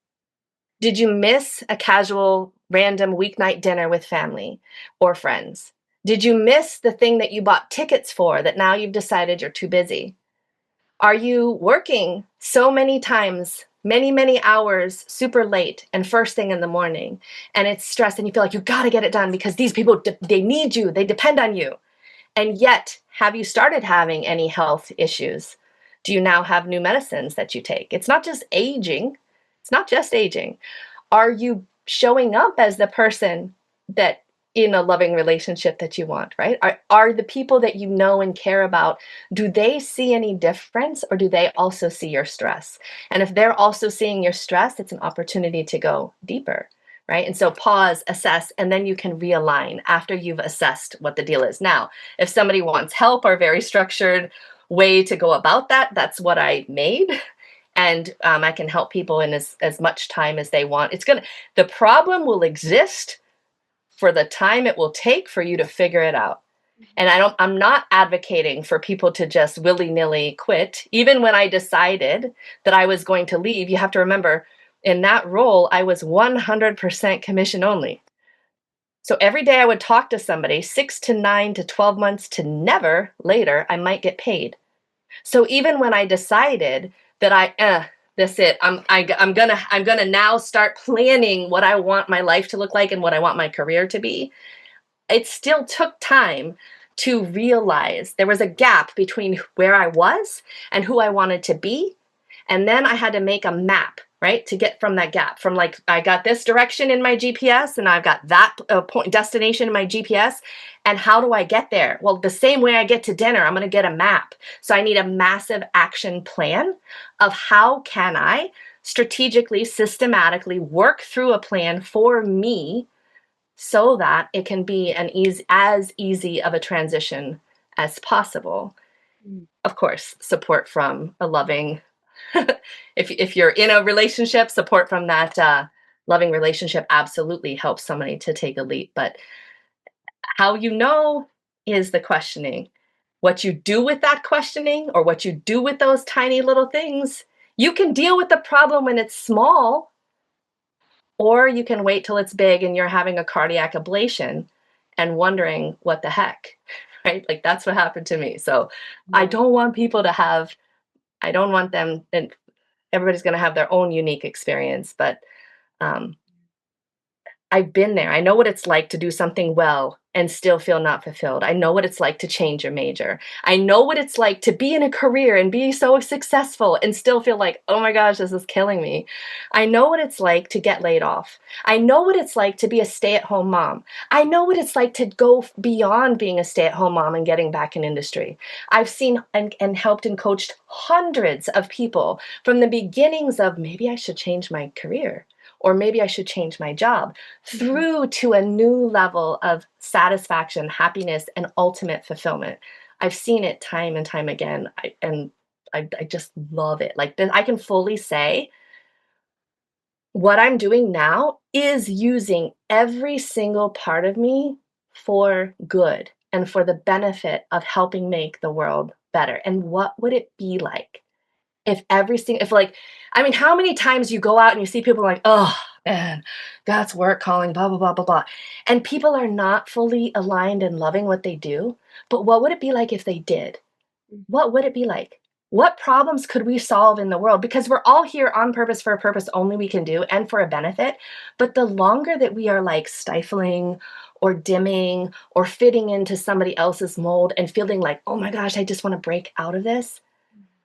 Did you miss a casual random weeknight dinner with family or friends? Did you miss the thing that you bought tickets for that now you've decided you're too busy? Are you working so many times, many hours, super late and first thing in the morning, and it's stress and you feel like you got to get it done because these people, they need you, they depend on you. And yet, have you started having any health issues? Do you now have new medicines that you take? It's not just aging. It's not just aging. Are you showing up as the person that in a loving relationship that you want, right? Are the people that you know and care about, do they see any difference or do they also see your stress? And if they're also seeing your stress, it's an opportunity to go deeper, right? And so pause, assess, and then you can realign after you've assessed what the deal is. Now, if somebody wants help or very structured way to go about that, that's what I made. And I can help people in as much time as they want. The problem will exist for the time it will take for you to figure it out. And I'm not advocating for people to just willy-nilly quit. Even when I decided that I was going to leave, you have to remember in that role, I was 100% commission only. So every day I would talk to somebody, 6 to 9 to 12 months to never later, I might get paid. So even when I decided that that's it, I'm gonna now start planning what I want my life to look like and what I want my career to be, it still took time to realize there was a gap between where I was and who I wanted to be. And then I had to make a map, right, to get from that gap. From like, I got this direction in my GPS and I've got that point destination in my GPS. And how do I get there? Well, the same way I get to dinner, I'm going to get a map. So I need a massive action plan of how can I strategically, systematically work through a plan for me so that it can be as easy of a transition as possible. Mm. Of course, support from a loving, if you're in a relationship, support from that loving relationship absolutely helps somebody to take a leap. But how you know is the questioning. What you do with that questioning or what you do with those tiny little things, you can deal with the problem when it's small, or you can wait till it's big and you're having a cardiac ablation and wondering what the heck, right? Like that's what happened to me. So I Yeah. don't want people to have, I don't want them, and everybody's going to have their own unique experience, but um, I've been there. I know what it's like to do something well and still feel not fulfilled. I know what it's like to change your major. I know what it's like to be in a career and be so successful and still feel like, oh my gosh, this is killing me. I know what it's like to get laid off. I know what it's like to be a stay at home mom. I know what it's like to go beyond being a stay at home mom and getting back in industry. I've seen and helped and coached hundreds of people from the beginnings of maybe I should change my career or maybe I should change my job Mhm. through to a new level of satisfaction, happiness, and ultimate fulfillment. I've seen it time and time again, I just love it. Like I can fully say what I'm doing now is using every single part of me for good and for the benefit of helping make the world better. And what would it be like If every single, if like, I mean, how many times you go out and you see people like, oh man, that's work calling, blah, blah, blah, blah, blah. And people are not fully aligned and loving what they do. But what would it be like if they did? What would it be like? What problems could we solve in the world? Because we're all here on purpose for a purpose only we can do and for a benefit. But the longer that we are like stifling or dimming or fitting into somebody else's mold and feeling like, oh my gosh, I just want to break out of this.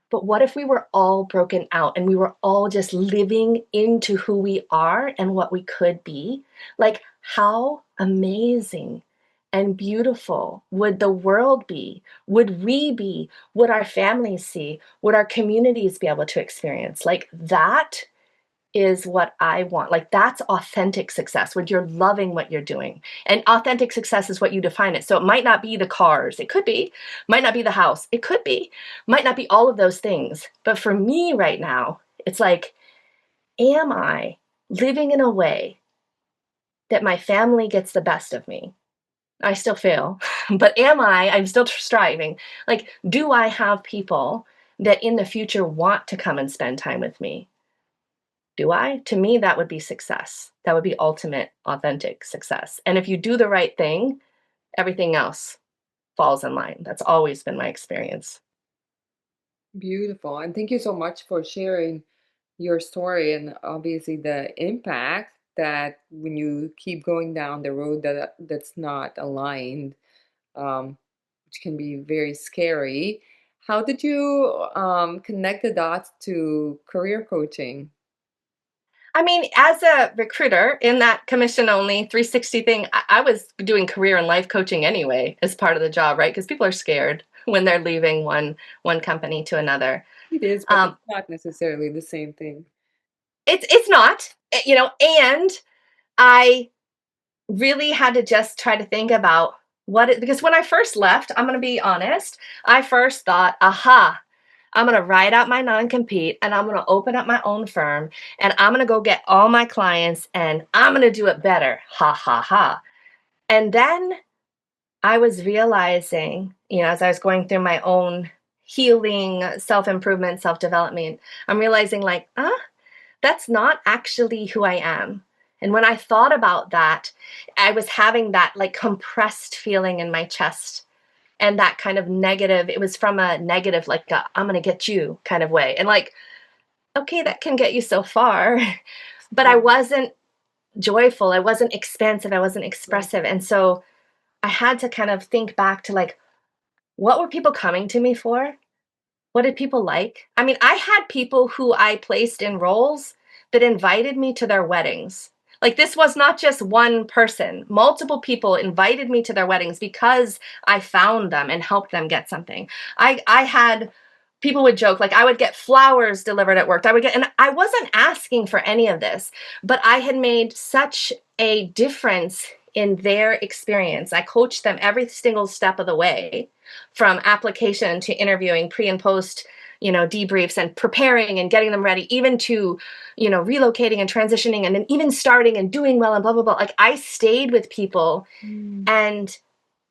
But what if we were all broken out and we were all just living into who we are and what we could be? Like, how amazing and beautiful would the world be? Would we be? Would our families see? Would our communities be able to experience? Like, that is what I want. Like, that's authentic success when you're loving what you're doing. And authentic success is what you define it. So it might not be the cars, it could be, might not be the house, it could be, might not be all of those things. But for me right now, it's like, am I living in a way that my family gets the best of me? I still fail, but I'm still striving. Like, do I have people that in the future want to come and spend time with me? Do I? To me, that would be success. That would be ultimate, authentic success. And if you do the right thing, everything else falls in line. That's always been my experience. Beautiful. And thank you so much for sharing your story and obviously the impact that when you keep going down the road that's not aligned, which can be very scary. How did you connect the dots to career coaching? I mean, as a recruiter in that commission only 360 thing, I was doing career and life coaching anyway as part of the job, right? Because people are scared when they're leaving one company to another. It is, but Um, it's not necessarily the same thing. it's not, and I really had to just try to think about because when I first left, I'm going to be honest, I first thought, aha, I'm going to write out my non compete and I'm going to open up my own firm and I'm going to go get all my clients and I'm going to do it better. Ha ha ha. And then I was realizing, as I was going through my own healing, self improvement, self development, I'm realizing like, that's not actually who I am. And when I thought about that, I was having that like compressed feeling in my chest and that kind of negative. It was from a negative, like, I'm going to get you kind of way. And like, okay, that can get you so far. But I Yeah, wasn't joyful. I wasn't expansive. I wasn't right. expressive. And so I had to kind of think back to like, what were people coming to me for? What did people like? I mean, I had people who I placed in roles that invited me to their weddings. Like, this was not just one person. Multiple people invited me to their weddings because I found them and helped them get something. I had people would joke like I would get flowers delivered at work. And I wasn't asking for any of this, but I had made such a difference in their experience. I coached them every single step of the way, from application to interviewing, pre and post, debriefs and preparing and getting them ready, even to, relocating and transitioning and then even starting and doing well and blah, blah, blah. Like, I stayed with people Mm, and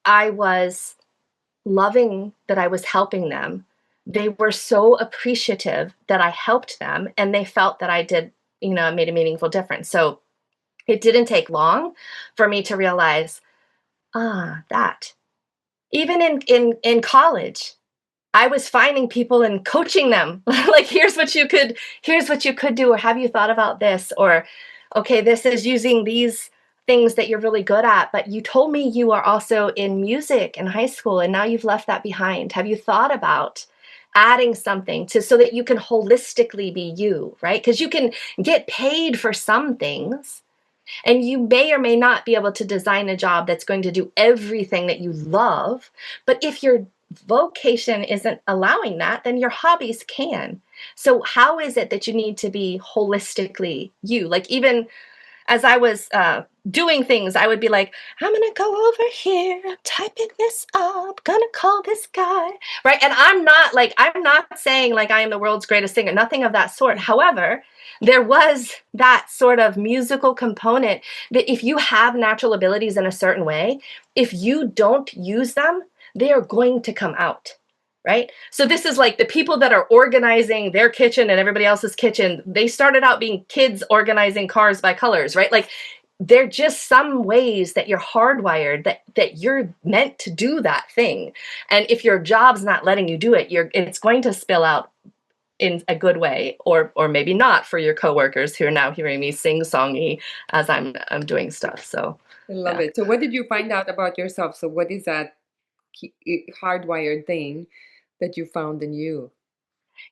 I was loving that I was helping them. They were so appreciative that I helped them and they felt that I did, made a meaningful difference. So it didn't take long for me to realize, that even in college, I was finding people and coaching them. Like, here's what you could do, or have you thought about this? Or, okay, this is using these things that you're really good at, but you told me you are also in music in high school and now you've left that behind. Have you thought about adding something to so that you can holistically be you, right? Because you can get paid for some things and you may or may not be able to design a job that's going to do everything that you love. But if your vocation isn't allowing that, then your hobbies can. So, how is it that you need to be holistically you? Like, even as I was doing things, I would be like, I'm gonna go over here, I'm typing this up, gonna call this guy, right? And I'm not saying like I am the world's greatest singer, nothing of that sort. However, there was that sort of musical component that if you have natural abilities in a certain way, if you don't use them, they are going to come out, right? So this is like the people that are organizing their kitchen and everybody else's kitchen. They started out being kids organizing cars by colors, right? Like they're just some ways that you're hardwired that you're meant to do that thing. And if your job's not letting you do it, it's going to spill out in a good way, or maybe not for your coworkers who are now hearing me sing songy as I'm doing stuff. So I love yeah. it. So what did you find out about yourself? So what is that hardwired thing that you found in you?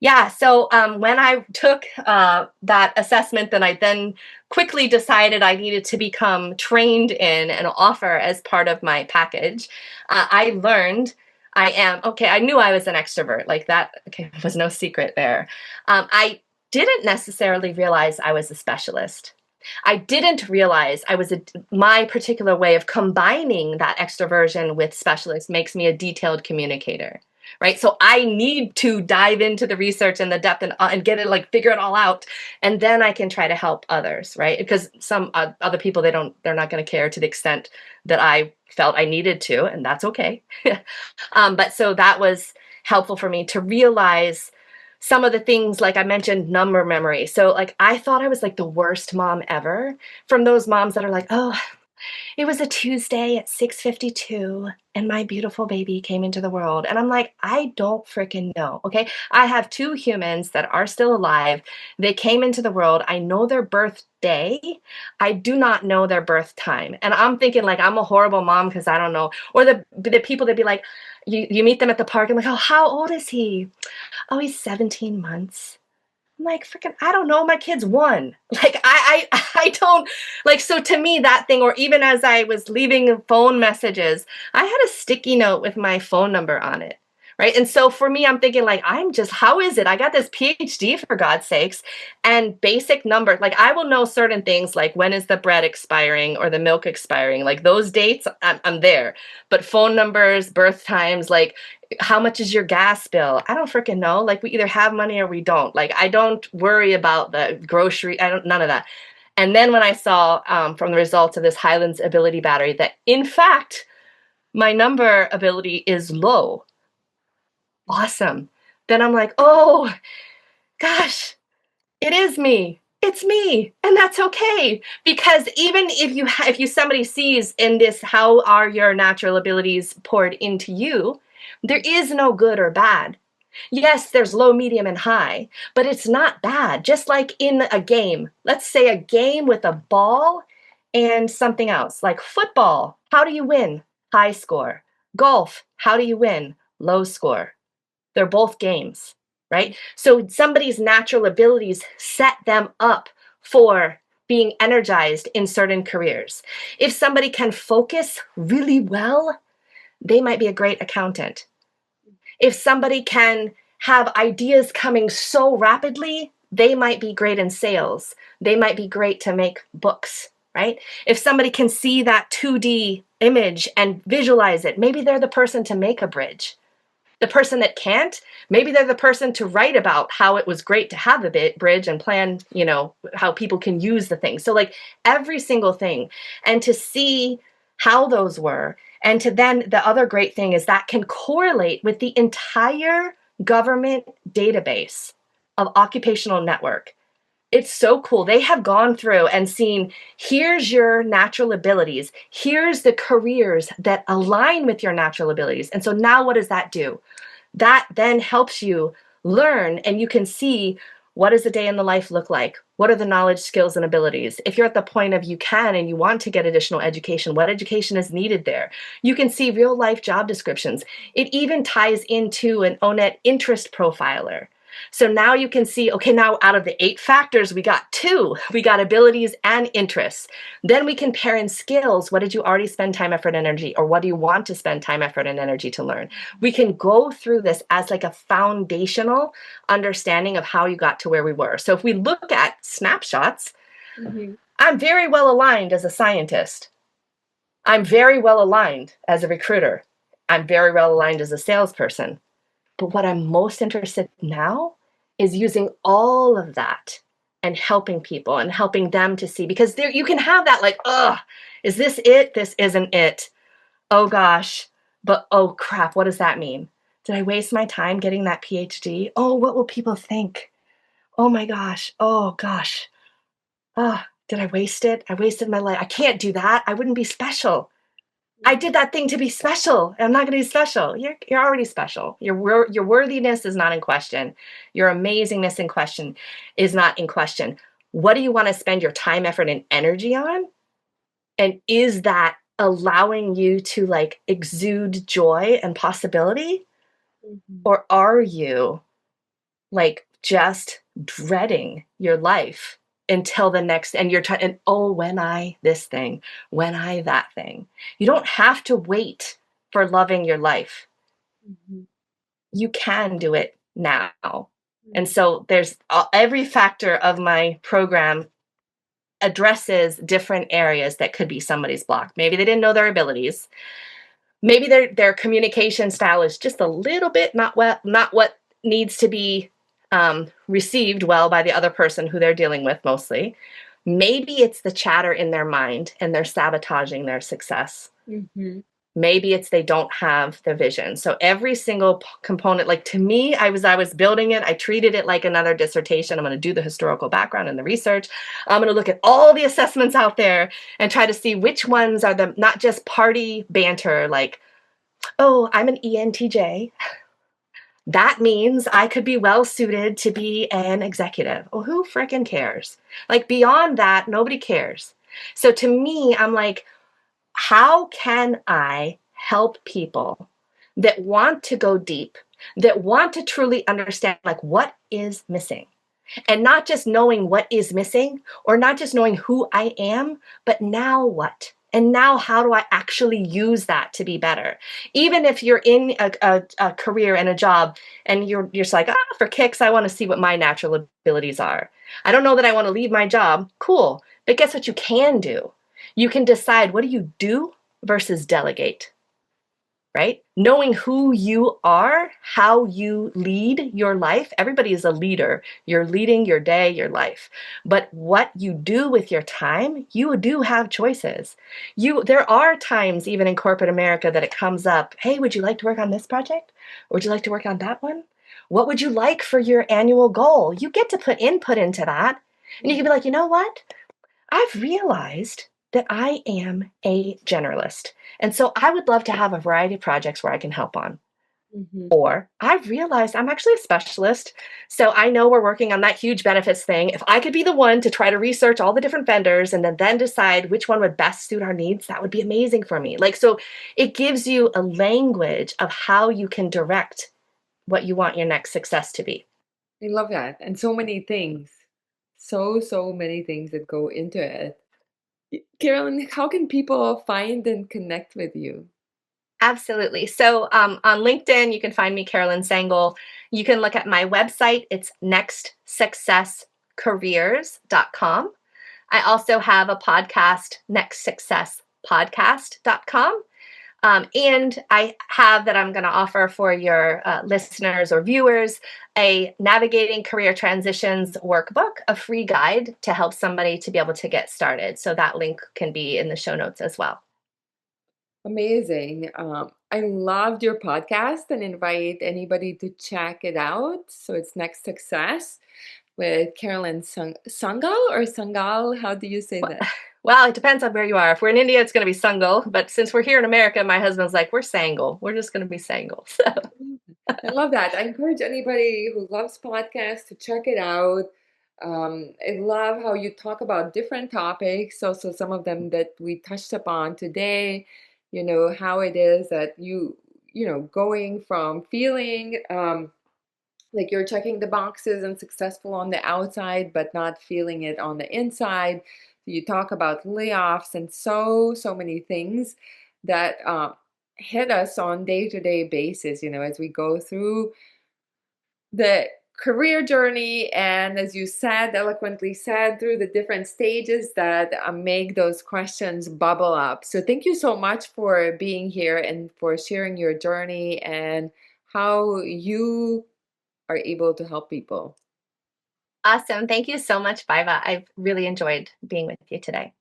Yeah, so when I took that assessment, then I then quickly decided I needed to become trained in and offer as part of my package. I learned I am okay. I knew I was an extrovert, like that. Okay, was no secret there. I didn't necessarily realize I was a specialist. I didn't realize my particular way of combining that extroversion with specialist makes me a detailed communicator, right? So I need to dive into the research and the depth and get it, like figure it all out, and then I can try to help others, right? Because some other people, they're not going to care to the extent that I felt I needed to, and that's okay. But so that was helpful for me to realize some of the things, like I mentioned, number memory. So like I thought I was like the worst mom ever, from those moms that are like, oh, it was a Tuesday at 6:52 and my beautiful baby came into the world. And I'm like, I don't freaking know. Okay? I have two humans that are still alive. They came into the world. I know their birthday. I do not know their birth time. And I'm thinking like I'm a horrible mom because I don't know. Or the people that be like, you meet them at the park and like, oh, how old is he? Oh, he's 17 months. I'm like, freaking, I don't know. My kid's one. Like, I don't like. So to me, that thing, or even as I was leaving phone messages, I had a sticky note with my phone number on it. Right. And so for me, I'm thinking like, how is it? I got this PhD for God's sakes, and basic numbers. Like I will know certain things like when is the bread expiring or the milk expiring, like those dates, I'm there. But phone numbers, birth times, like how much is your gas bill? I don't freaking know. Like we either have money or we don't. Like I don't worry about the grocery. I don't, none of that. And then when I saw from the results of this Highlands ability battery that in fact my number ability is low, awesome. Then I'm like, oh gosh, it is me. It's me, and that's okay. Because even if you somebody sees in this, how are your natural abilities poured into you? There is no good or bad. Yes, there's low, medium, and high, but it's not bad. Just like in a game, let's say a game with a ball and something else, like football. How do you win? High score. Golf. How do you win? Low score. They're both games, right? So somebody's natural abilities set them up for being energized in certain careers. If somebody can focus really well, they might be a great accountant. If somebody can have ideas coming so rapidly, they might be great in sales. They might be great to make books, right? If somebody can see that 2D image and visualize it, maybe they're the person to make a bridge. The person that can't, maybe they're the person to write about how it was great to have the bridge and plan, how people can use the thing. So like every single thing, and to see how those were. And to then the other great thing is that can correlate with the entire government database of occupational network. It's so cool. They have gone through and seen, here's your natural abilities. Here's the careers that align with your natural abilities. And so now what does that do? That then helps you learn, and you can see, what does a day in the life look like? What are the knowledge, skills, and abilities? If you're at the point of you can and you want to get additional education, what education is needed there? You can see real life job descriptions. It even ties into an ONET interest profiler. So now you can see, okay, now out of the 8 factors, we got 2. We got abilities and interests. Then we can pair in skills. What did you already spend time, effort, and energy? Or what do you want to spend time, effort, and energy to learn? We can go through this as like a foundational understanding of how you got to where we were. So if we look at snapshots, Mhm. I'm very well aligned as a scientist. I'm very well aligned as a recruiter. I'm very well aligned as a salesperson. But what I'm most interested in now is using all of that and helping people and helping them to see, because there you can have that like, is this it? This isn't it. Oh gosh, but oh crap, what does that mean? Did I waste my time getting that PhD? Oh, what will people think? Oh my gosh. Oh gosh. Oh, did I waste it? I wasted my life. I can't do that. I wouldn't be special. I did that thing to be special. I'm not going to be special. You're already special. Your worthiness is not in question. Your amazingness in question is not in question. What do you want to spend your time, effort, and energy on? And is that allowing you to like exude joy and possibility? Mhm. Or are you like just dreading your life until the next, and you're trying, and oh, when I this thing, when I that thing. You don't have to wait for loving your life. Mhm. You can do it now. And Mhm. so there's every factor of my program addresses different areas that could be somebody's block. Maybe they didn't know their abilities. Maybe their communication style is just a little bit not what needs to be received well by the other person who they're dealing with mostly. Maybe it's the chatter in their mind and they're sabotaging their success. Mhm. Maybe it's they don't have the vision. So every single component, like to me, I was building it, I treated it like another dissertation. I'm going to do the historical background and the research. I'm going to look at all the assessments out there and try to see which ones are the not just party banter, like, oh, I'm an ENTJ. That means I could be well suited to be an executive. Well, who freaking cares? Like beyond that, nobody cares. So to me, I'm like, how can I help people that want to go deep, that want to truly understand like what is missing? And not just knowing what is missing or not just knowing who I am, but now what? And now, how do I actually use that to be better? Even if you're in a career and a job and you're just like, for kicks, I want to see what my natural abilities are. I don't know that I want to leave my job. Cool. But guess what you can do? You can decide what do you do versus delegate, right? Knowing who you are, how you lead your life. Everybody is a leader. You're leading your day, your life. But what you do with your time, you do have choices. There are times even in corporate America that it comes up, "Hey, would you like to work on this project? Or would you like to work on that one? What would you like for your annual goal?" You get to put input into that. And you can be like, "You know what? I've realized that I am a generalist. And so I would love to have a variety of projects where I can help on." Mhm. Or I've realized I'm actually a specialist. So I know we're working on that huge benefits thing. If I could be the one to try to research all the different vendors and then decide which one would best suit our needs, that would be amazing for me. Like, so it gives you a language of how you can direct what you want your next success to be. I love that. And so many things. So many things that go into it. Carolyn, how can people find and connect with you? Absolutely. So on LinkedIn, you can find me, Caroline Sangal. You can look at my website. It's nextsuccesscareers.com. I also have a podcast, nextsuccesspodcast.com. And I have that I'm going to offer for your listeners or viewers a navigating career transitions workbook, a free guide to help somebody to be able to get started. So that link can be in the show notes as well. Amazing. I loved your podcast and invite anybody to check it out. So it's Next Success with Caroline Sangal or Sangal. How do you say Well, that? well, it depends on where you are. If we're in India, it's going to be Sangal. But since we're here in America, my husband's like, we're Sangal. We're just going to be Sangal. So I love that. I encourage anybody who loves podcasts to check it out. I love how you talk about different topics. Also, some of them that we touched upon today. How it is that going from feeling like you're checking the boxes and successful on the outside, but not feeling it on the inside. You talk about layoffs and so many things that hit us on day-to-day basis, as we go through the career journey, and as you said, eloquently said, through the different stages that make those questions bubble up. So thank you so much for being here and for sharing your journey and how you are able to help people. awesome. Thank you so much, Viva. I've really enjoyed being with you today.